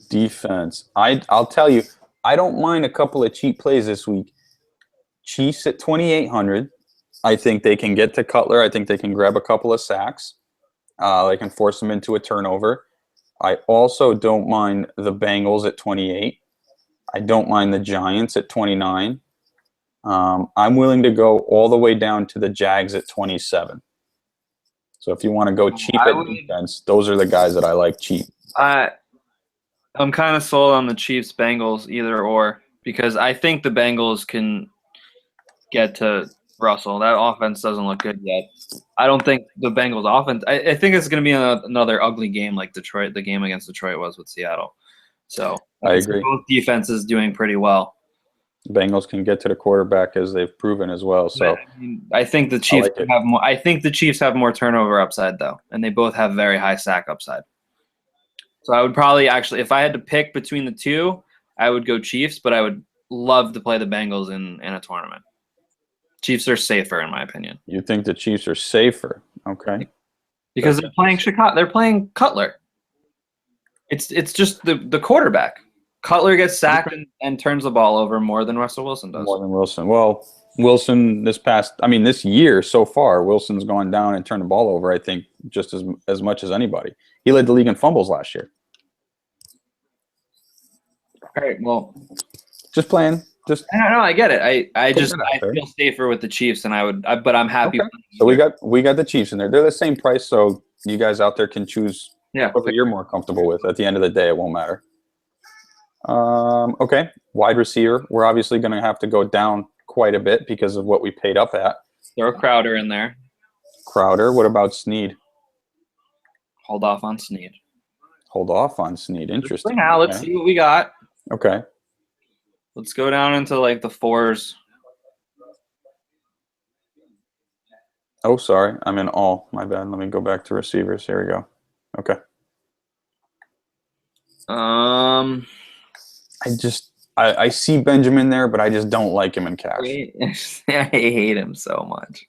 Defense. I'll tell you, I don't mind a couple of cheap plays this week. Chiefs at 2,800. I think they can get to Cutler. I think they can grab a couple of sacks. They can force them into a turnover. I also don't mind the Bengals at 28. I don't mind the Giants at 29. I'm willing to go all the way down to the Jags at 27. So if you want to go cheap at defense, those are the guys that I like cheap. I'm kind of sold on the Chiefs, Bengals, either or, because I think the Bengals can get to Russell. That offense doesn't look good yet. I don't think the Bengals offense – I think it's going to be another ugly game like Detroit. The game against Detroit was with Seattle. So I agree. Both defenses doing pretty well. Bengals can get to the quarterback as they've proven as well. So I think the Chiefs have more. I think the Chiefs have more turnover upside though, and they both have very high sack upside. So I would probably actually, if I had to pick between the two, I would go Chiefs, but I would love to play the Bengals in a tournament. Chiefs are safer, in my opinion. You think the Chiefs are safer? Okay. Because they're playing Chicago. They're playing Cutler. It's just the quarterback. Cutler gets sacked and turns the ball over more than Russell Wilson does. More than Wilson. Well, Wilson this year so far, Wilson's gone down and turned the ball over, I think, just as much as anybody. He led the league in fumbles last year. All right, well. Just playing. No, I get it. I feel safer with the Chiefs, but I'm happy. Okay. So we got the Chiefs in there. They're the same price, so you guys out there can choose whatever you're more comfortable with. At the end of the day, it won't matter. Okay, wide receiver. We're obviously going to have to go down quite a bit because of what we paid up at. Throw Crowder in there. Crowder. What about Snead? Hold off on Snead. Interesting. Now, let's see what we got. Okay. Let's go down into like the fours. Oh, sorry. I'm in all. My bad. Let me go back to receivers. Here we go. Okay. I see Benjamin there, but I just don't like him in cash. I hate him so much.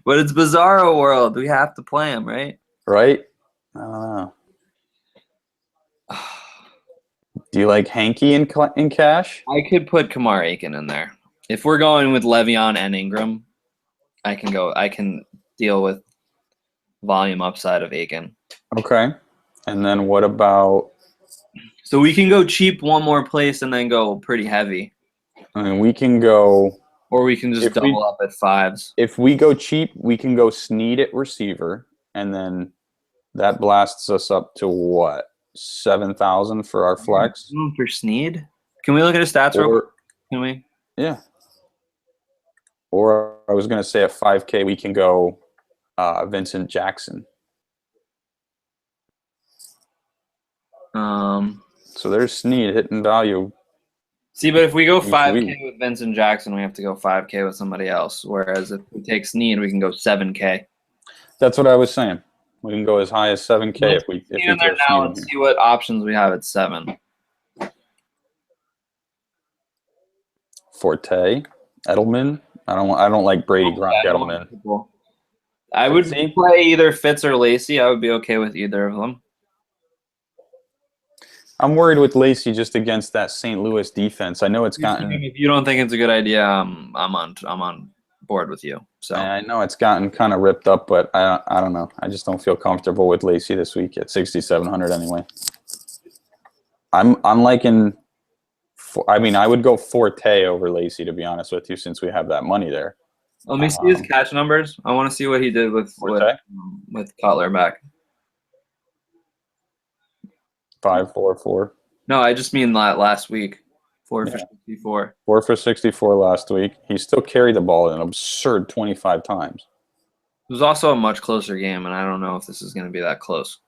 But it's Bizarro World. We have to play him, right? Right? I don't know. Do you like Hanky in cash? I could put Kamar Aiken in there. If we're going with Le'Veon and Ingram, I can deal with volume upside of Aiken. Okay. And then what about... So we can go cheap one more place and then go pretty heavy. I mean, we can go... Or we can just double up at fives. If we go cheap, we can go Snead at receiver, and then that blasts us up to what? 7,000 for our flex? For Snead? Can we look at his stats real quick? Can we? Yeah. Or I was going to say at 5K, we can go Vincent Jackson. So there's Snead hitting value. See, but if we go 5K with Vincent Jackson, we have to go 5K with somebody else. Whereas if we take Snead, we can go 7K. That's what I was saying. We can go as high as 7K if we in there now and see what options we have at 7. Forte, Edelman. I don't like Brady Gronk Edelman. I would play either Fitz or Lacey. I would be okay with either of them. I'm worried with Lacey just against that St. Louis defense. I know it's gotten. If you don't think it's a good idea, I'm on board with you. So I know it's gotten kind of ripped up, but I don't know. I just don't feel comfortable with Lacey this week at 6,700 anyway. I'm liking. I mean, I would go Forte over Lacey, to be honest with you, since we have that money there. Let me see his catch numbers. I want to see what he did with Cutler back. 5-4-4. No, I just mean last week. 4 for 64. 4 for 64 last week. He still carried the ball an absurd 25 times. It was also a much closer game, and I don't know if this is going to be that close.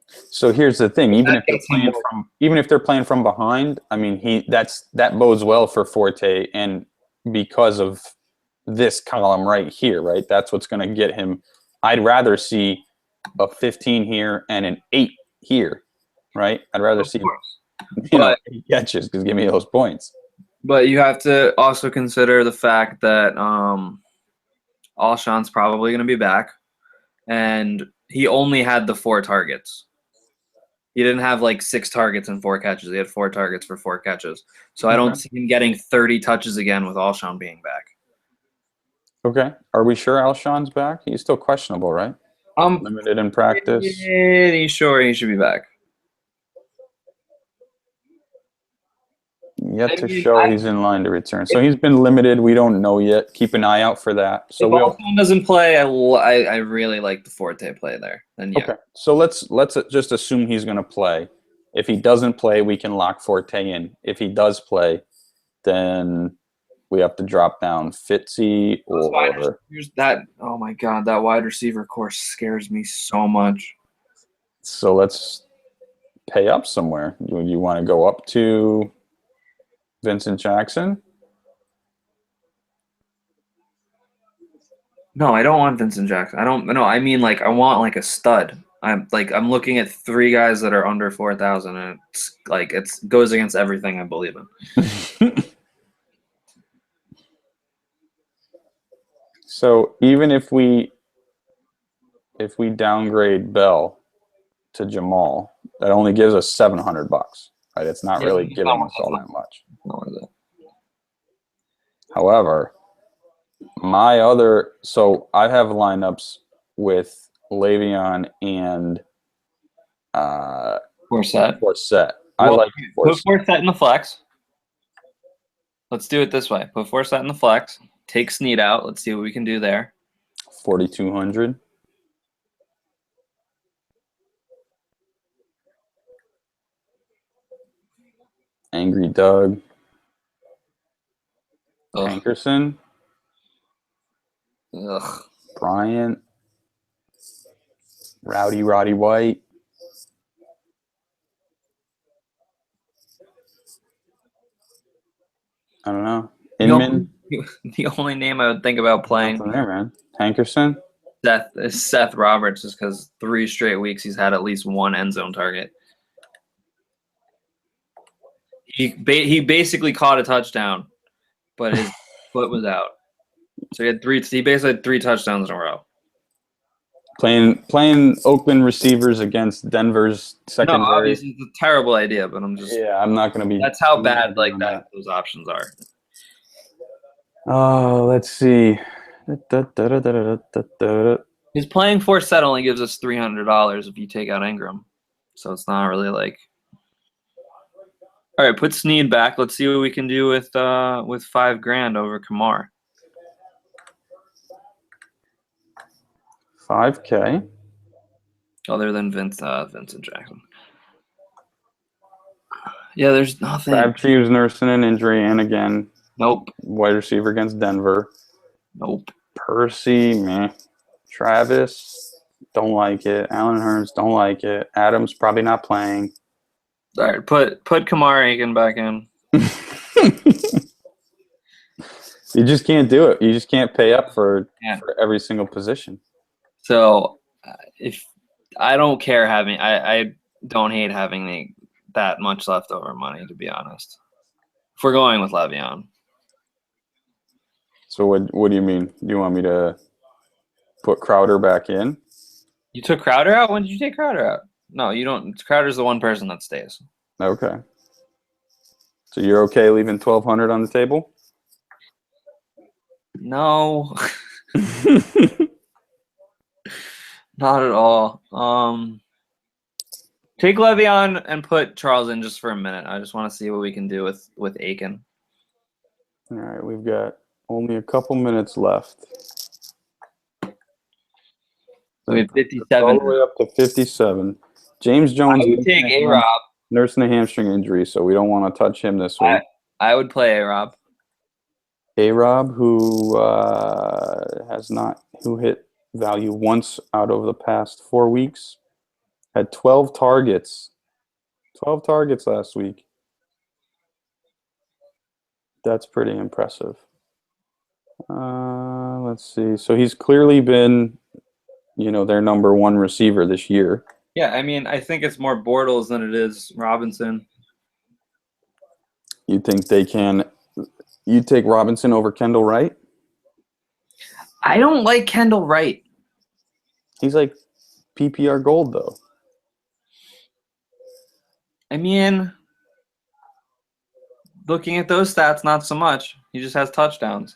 So here's the thing: even That gets him more. if they're playing from behind, I mean, that bodes well for Forte, and because of this column right here, right? That's what's going to get him. I'd rather see a 15 here and an 8 here, right? I'd rather Of see course. 8 catches because give me those points. But you have to also consider the fact that Alshon's probably going to be back, and he only had the 4 targets. He didn't have like 6 targets and 4 catches. He had 4 targets for 4 catches. So I don't see him getting 30 touches again with Alshon being back. Okay. Are we sure Alshon's back? He's still questionable, right? Limited in practice. Pretty sure he should be back. Yet to show he's in line to return. So he's been limited. We don't know yet. Keep an eye out for that. So if Alshon doesn't play, I really like the Forte play there. Then yeah. Okay. So let's just assume he's going to play. If he doesn't play, we can lock Forte in. If he does play, then we have to drop down Fitzy or that. Oh my God, that wide receiver course scares me so much. So let's pay up somewhere. Do you want to go up to Vincent Jackson? No, I don't want Vincent Jackson. I don't. No, I mean like I want like a stud. I'm looking at 3 guys that are under 4,000, and it's like it goes against everything I believe in. So even if we downgrade Bell to Jamal, that only gives us $700, right? It's not really giving us all that much. However, so I have lineups with Le'Veon and Forsett. I like Put Forsett in the flex. Let's do it this way. Put Forsett in the flex. Take Snead out. Let's see what we can do there. 4,200. Angry Doug. Hankerson. Bryant. Roddy White. I don't know. Inman. The only name I would think about playing there, man. Hankerson. Seth Roberts, just because 3 straight weeks he's had at least 1 end zone target. He basically caught a touchdown, but his foot was out. So he basically had 3 touchdowns in a row. Playing Oakland receivers against Denver's secondary. No, obviously it's a terrible idea, but I'm just I'm not going to be. That's how bad those options are. Oh, let's see. His playing Forsett only gives us $300 if you take out Ingram, so it's not really like. All right, put Snead back. Let's see what we can do with $5,000 over Kamar. 5K. Other than Vincent Jackson. Yeah, there's nothing. Crabtree was nursing an injury, and again, nope. Wide receiver against Denver. Nope. Percy, meh. Travis, don't like it. Allen Hurns, don't like it. Adams probably not playing. All right, put Kamar Aiken back in. You just can't do it. You just can't pay up for every single position. So, if I don't care I don't hate having that much leftover money, to be honest. If we're going with Le'Veon. So what do you mean? Do you want me to put Crowder back in? You took Crowder out? When did you take Crowder out? No, you don't. Crowder's the one person that stays. Okay. So you're okay leaving 1,200 on the table? No. Not at all. Take Le'Veon and put Charles in just for a minute. I just want to see what we can do with Aiken. All right, we've got only a couple minutes left. We have 57. All the way up to 57. James Jones. I would take A-Rob. Nursing a hamstring injury, so we don't want to touch him this week. I would play A-Rob. A-Rob, who who hit value once out of the past 4 weeks. Had 12 targets. 12 targets last week. That's pretty impressive. Let's see. So he's clearly been, their number one receiver this year. Yeah, I mean, I think it's more Bortles than it is Robinson. You think they can? You take Robinson over Kendall Wright? I don't like Kendall Wright. He's like PPR gold, though. I mean, looking at those stats, not so much. He just has touchdowns.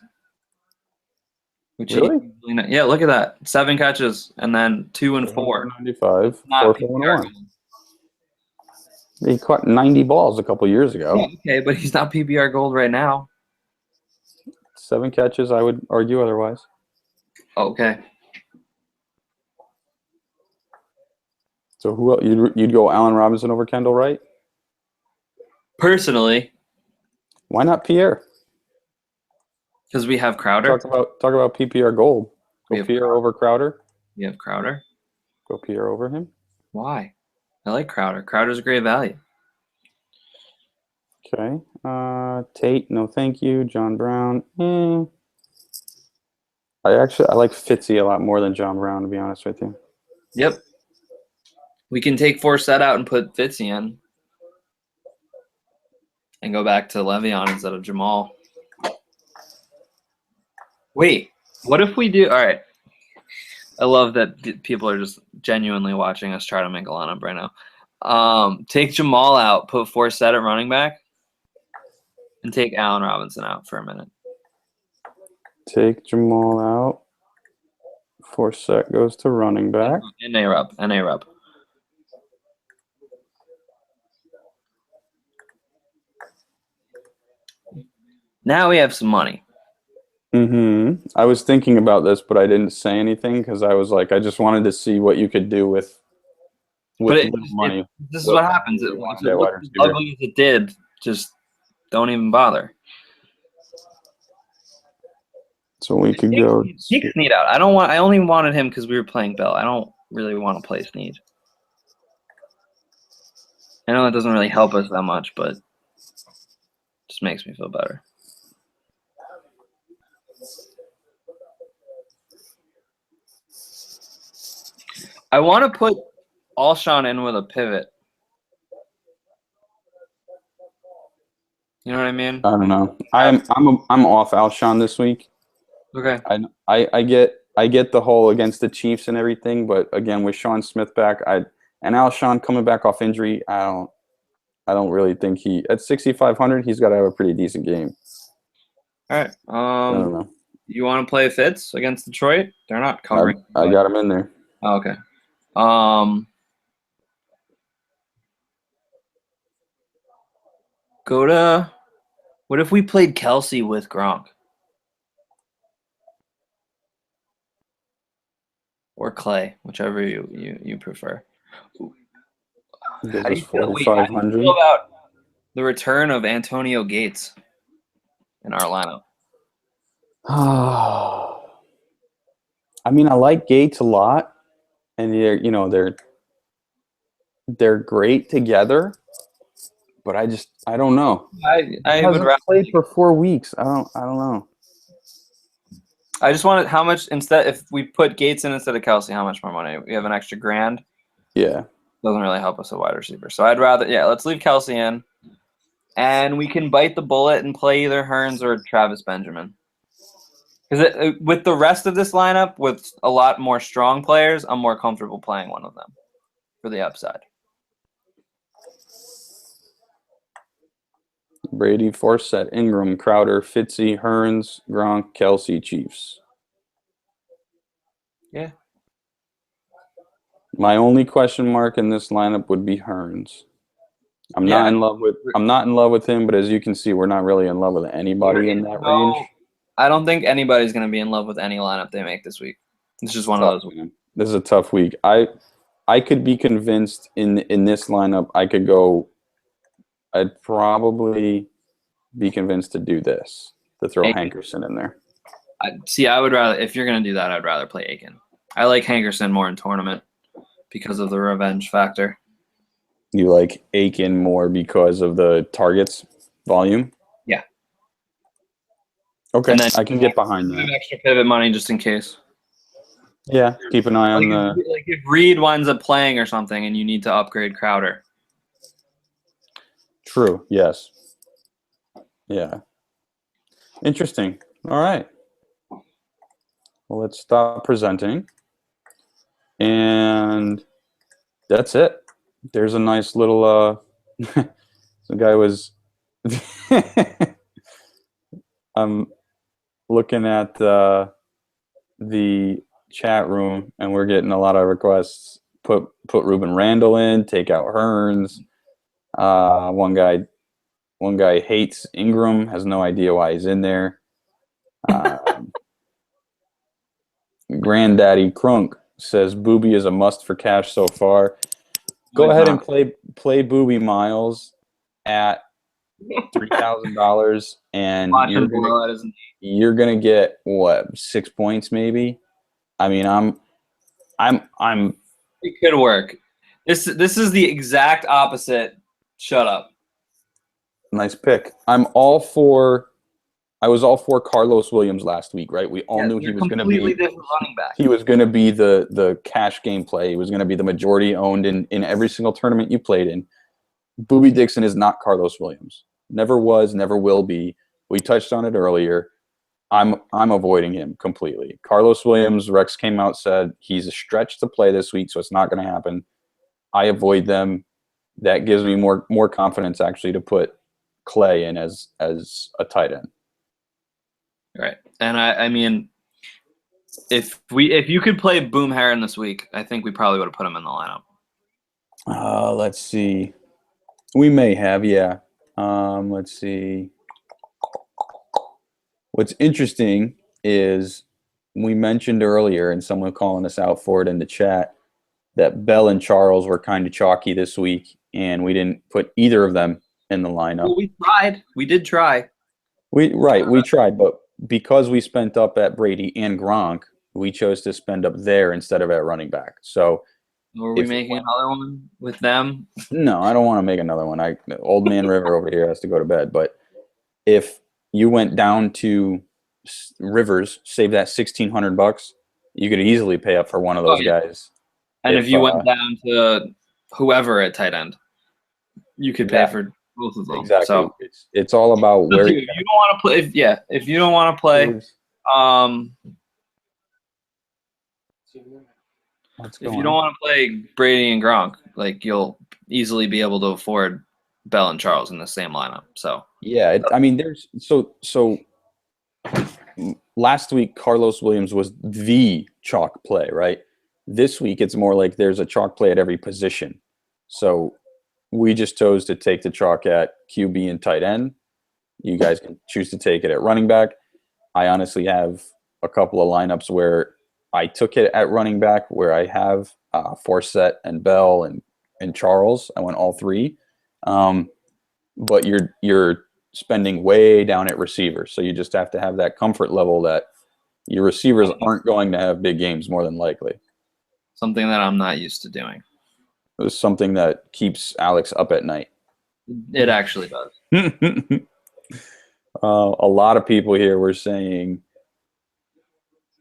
Really? Yeah, look at that. 7 catches and then 2 and 4. 95, Not 4 for 1. He caught 90 balls a couple years ago. Yeah, okay, but he's not PPR gold right now. 7 catches, I would argue otherwise. Okay. So who else? You'd go Allen Robinson over Kendall Wright? Personally. Why not Pierre? Because we have Crowder. Talk about PPR gold. Go Pierre over Crowder. We have Crowder. Go Pierre over him. Why? I like Crowder. Crowder's a great value. Okay. Tate, no thank you. John Brown. I like Fitzy a lot more than John Brown, to be honest with you. Yep. We can take Forsett out and put Fitzy in. And go back to Le'Veon instead of Jamal. Wait, what if we do? All right. I love that people are just genuinely watching us try to make a lineup right now. Take Jamal out, put Forsett at running back, and take Allen Robinson out for a minute. Take Jamal out. Forsett goes to running back. And A-Rub. Now we have some money. I was thinking about this, but I didn't say anything because I was like, I just wanted to see what you could do with money. This is what happens. It looks as ugly as it did. Just don't even bother. So we could go. Take Snead out. I only wanted him because we were playing Bell. I don't really want to play Snead. I know it doesn't really help us that much, but it just makes me feel better. I want to put Alshon in with a pivot. You know what I mean? I don't know. I'm off Alshon this week. Okay. I get the whole against the Chiefs and everything, but again with Sean Smith back, and Alshon coming back off injury, I don't really think at 6,500 he's got to have a pretty decent game. All right. I don't know. You want to play Fitz against Detroit? They're not covering. I got him in there. Oh, okay. What if we played Kelsey with Gronk? Or Clay, whichever you prefer. How do you feel about the return of Antonio Gates in our lineup? I mean, I like Gates a lot, and they're great together. But I don't know. I would rather played for 4 weeks. I don't know. I just wanted how much instead if we put Gates in instead of Kelsey, how much more money? We have an extra $1,000. Yeah. Doesn't really help us a wide receiver. So I'd rather let's leave Kelsey in. And we can bite the bullet and play either Hearns or Travis Benjamin. Because with the rest of this lineup, with a lot more strong players, I'm more comfortable playing one of them for the upside. Brady, Forsett, Ingram, Crowder, Fitzy, Hearns, Gronk, Kelsey, Chiefs. Yeah. My only question mark in this lineup would be Hearns. I'm not in love with him, but as you can see, we're not really in love with anybody in that range. I don't think anybody's going to be in love with any lineup they make this week. It's just one of those weeks. This is a tough week. I could be convinced in this lineup I'd probably be convinced to do this, to throw Hankerson in there. I would rather, if you're going to do that, I'd rather play Aiken. I like Hankerson more in tournament because of the revenge factor. You like Aiken more because of the targets volume? Yeah. Okay, And then I can get behind that. Extra pivot money just in case. Yeah, keep an eye on like if Reed winds up playing or something and you need to upgrade Crowder. True, yes. Yeah. Interesting. All right. Well, let's stop presenting. And that's it. There's a nice little some guy was I'm looking at the chat room and we're getting a lot of requests. Put Ruben Randall in, take out Hearns. One guy hates Ingram, has no idea why he's in there. Granddaddy Crunk says Booby is a must for cash so far. Go ahead and play Booby Miles at $3,000, and you're gonna get what, 6 points maybe. I mean, I'm. It could work. This is the exact opposite. Shut up. Nice pick. I was all for Carlos Williams last week, right? We all knew he was going to be different running back. He was going to be the cash game play. He was going to be the majority owned in every single tournament you played in. Booby Dixon is not Carlos Williams. Never was, never will be. We touched on it earlier. I'm avoiding him completely. Carlos Williams, Rex came out, said he's a stretch to play this week, so it's not going to happen. I avoid them. That gives me more confidence actually to put Clay in as a tight end. Right. And I mean, if you could play Boom Heron this week, I think we probably would have put him in the lineup. Let's see. We may have, yeah. Let's see. What's interesting is we mentioned earlier, and someone calling us out for it in the chat, that Bell and Charles were kind of chalky this week, and we didn't put either of them in the lineup. Well, we tried. We did try. We tried, but because we spent up at Brady and Gronk, we chose to spend up there instead of at running back. So, were we making another one with them? No, I don't want to make another one. Old man River over here has to go to bed. But if you went down to Rivers, save that $1,600, you could easily pay up for one of those guys. And if you went down to whoever at tight end, you could pay for both of them. Exactly. So it's all about where you don't want to play. If you don't want to play, if you don't want to play Brady and Gronk, like you'll easily be able to afford Bell and Charles in the same lineup. So yeah, I mean, there's so last week Carlos Williams was the chalk play, right? This week it's more like there's a chalk play at every position. So we just chose to take the chalk at QB and tight end. You guys can choose to take it at running back. I honestly have a couple of lineups where I took it at running back, where I have Forsett and Bell and Charles. I went all three. But you're spending way down at receiver. So you just have to have that comfort level that your receivers aren't going to have big games more than likely. Something that I'm not used to doing. It was something that keeps Alex up at night. It actually does. A lot of people here were saying,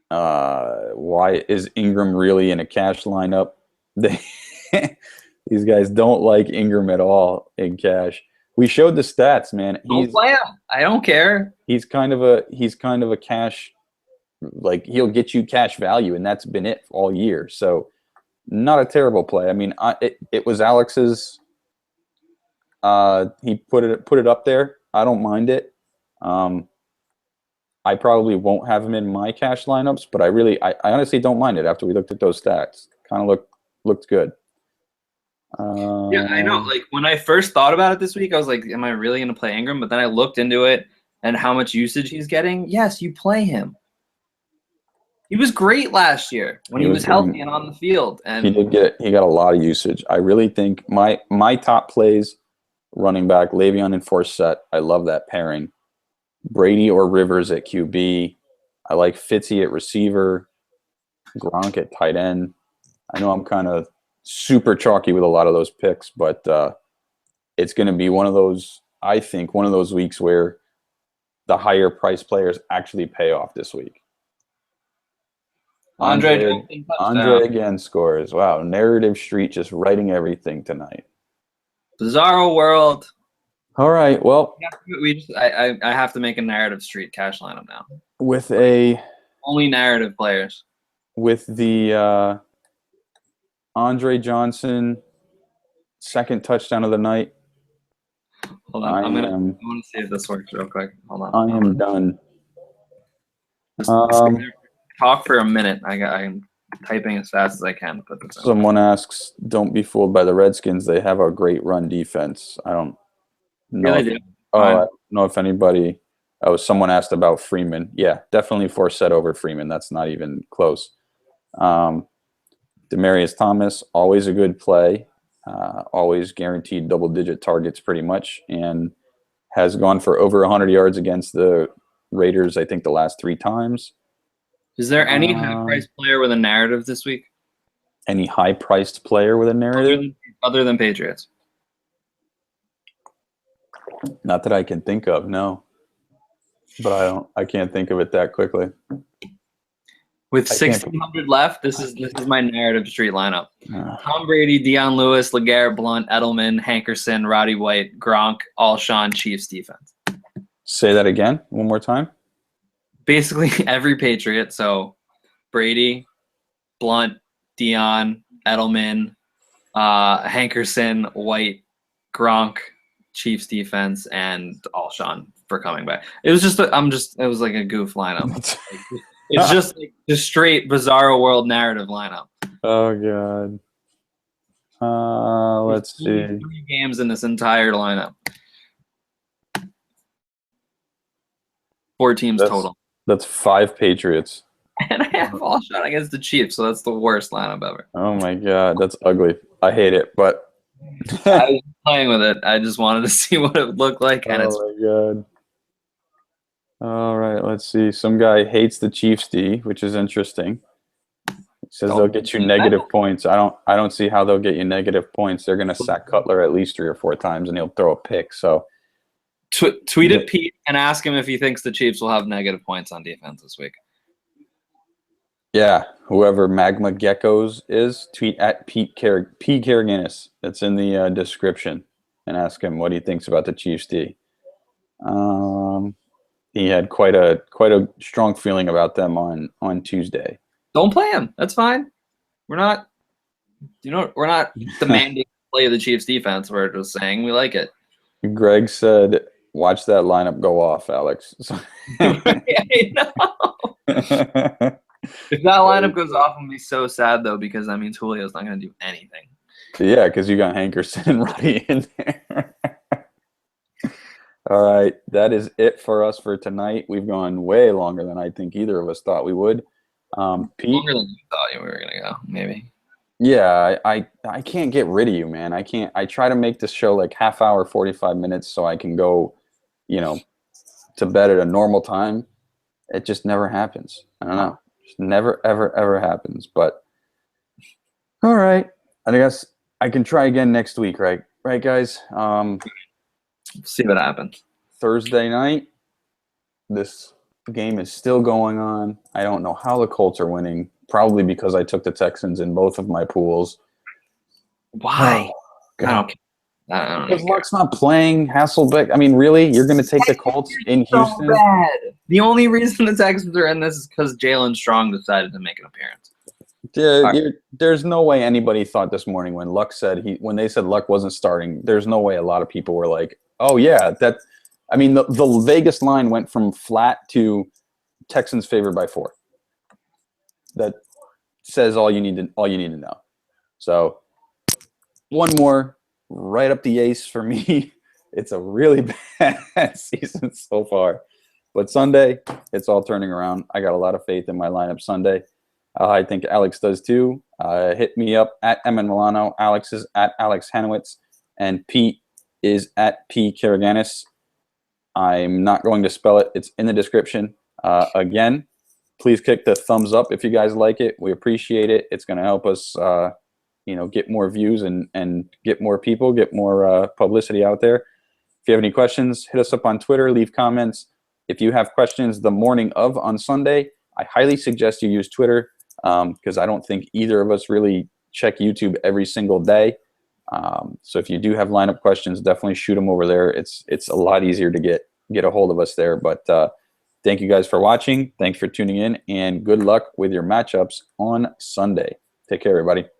why is Ingram really in a cash lineup? These guys don't like Ingram at all in cash. We showed the stats, man. Don't play him. I don't care. He's kind of a cash, like he'll get you cash value, and that's been it all year. So not a terrible play. I mean, it was Alex's. He put it up there. I don't mind it. I probably won't have him in my cash lineups, but I honestly don't mind it after we looked at those stats. Kind of looked good. Yeah, I know. Like when I first thought about it this week, I was like, am I really going to play Ingram? But then I looked into it and how much usage he's getting. Yes, you play him. He was great last year when he was healthy and on the field. And he got a lot of usage. I really think my top plays, running back, Le'Veon and Forsett. I love that pairing. Brady or Rivers at QB. I like Fitzy at receiver. Gronk at tight end. I know I'm kind of super chalky with a lot of those picks, but it's going to be one of those, I think, one of those weeks where the higher price players actually pay off this week. Andre again scores. Wow, Narrative Street just writing everything tonight. Bizarro world. All right, well, I have to make a Narrative Street cash lineup now. With only narrative players. With the Andre Johnson second touchdown of the night. Hold on, I want to see if this works real quick. Hold on. I am done. Talk for a minute. I'm typing as fast as I can. Someone asks, "Don't be fooled by the Redskins. They have a great run defense." I don't know. Yeah, they do. I don't know if anybody. Oh, someone asked about Freeman. Yeah, definitely Forsett over Freeman. That's not even close. Demaryius Thomas, always a good play. Always guaranteed double-digit targets pretty much, and has gone for over 100 yards against the Raiders, I think, the last 3 times. Is there any high-priced player with a narrative this week? Any high-priced player with a narrative? Other than Patriots? Not that I can think of, no. But I can't think of it that quickly. With 1,600 left, this is my Narrative Street lineup. Tom Brady, Deion Lewis, LeGarrette Blount, Edelman, Hankerson, Roddy White, Gronk, Alshon, Chiefs defense. Say that again, one more time. Basically every Patriot. So Brady, Blount, Deion, Edelman, Hankerson, White, Gronk, Chiefs defense, and Alshon for coming back. It was just it was like a goof lineup. It's just like the straight Bizarro World narrative lineup. Oh God. Let's see. 3 games in this entire lineup. 4 teams total. That's 5 Patriots. And I have Alshon against the Chiefs, so that's the worst lineup ever. Oh my God, that's ugly. I hate it, but I was playing with it. I just wanted to see what it would look like, and my God. All right, let's see. Some guy hates the Chiefs D, which is interesting. He says they'll get you negative points. I don't see how they'll get you negative points. They're going to sack Cutler at least 3 or 4 times, and he'll throw a pick. So tweet at Pete and ask him if he thinks the Chiefs will have negative points on defense this week. Yeah, whoever Magma Geckos is, tweet at P. Carriganis. That's in the description, and ask him what he thinks about the Chiefs D. He had quite a strong feeling about them on Tuesday. Don't play him. That's fine. We're not demanding to play the Chiefs defense. We're just saying we like it. Greg said, "Watch that lineup go off, Alex." I know. If that lineup goes off, I'm gonna be so sad though, because that means Julio's not gonna do anything. Yeah, because you got Hankerson and Roddy in there. All right, that is it for us for tonight. We've gone way longer than I think either of us thought we would. Pete, longer than you thought we were gonna go, maybe. Yeah, I can't get rid of you, man. I can't. I try to make this show like half hour, 45 minutes, so I can go, to bed at a normal time. It just never happens. I don't know. Just never, ever, ever happens. But all right, I guess I can try again next week, right? Right, guys. See what happens. Thursday night, this game is still going on. I don't know how the Colts are winning. Probably because I took the Texans in both of my pools. Why? Oh, I don't care. Because Luck's not playing. Hasselbeck. I mean, really? You're going to take the Colts in Houston? So bad. The only reason the Texans are in this is because Jalen Strong decided to make an appearance. There's no way anybody thought this morning when Luck said when they said Luck wasn't starting. There's no way a lot of people were like, "Oh yeah, that." I mean, the Vegas line went from flat to Texans favored by 4. That says all you need to know. So one more right up the ace for me. It's a really bad season so far. But Sunday, it's all turning around. I got a lot of faith in my lineup Sunday. I think Alex does too. Hit me up at Emin Milano. Alex is at Alex Hanowitz. And Pete is at P. Karaganis. I'm not going to spell it. It's in the description. Again, please click the thumbs up if you guys like it. We appreciate it. It's going to help us get more views and get more people, get more publicity out there. If you have any questions, hit us up on Twitter, leave comments. If you have questions the morning of on Sunday, I highly suggest you use Twitter because I don't think either of us really check YouTube every single day. So if you do have lineup questions, definitely shoot them over there. It's a lot easier to get a hold of us there. But thank you guys for watching. Thanks for tuning in, and good luck with your matchups on Sunday. Take care, everybody.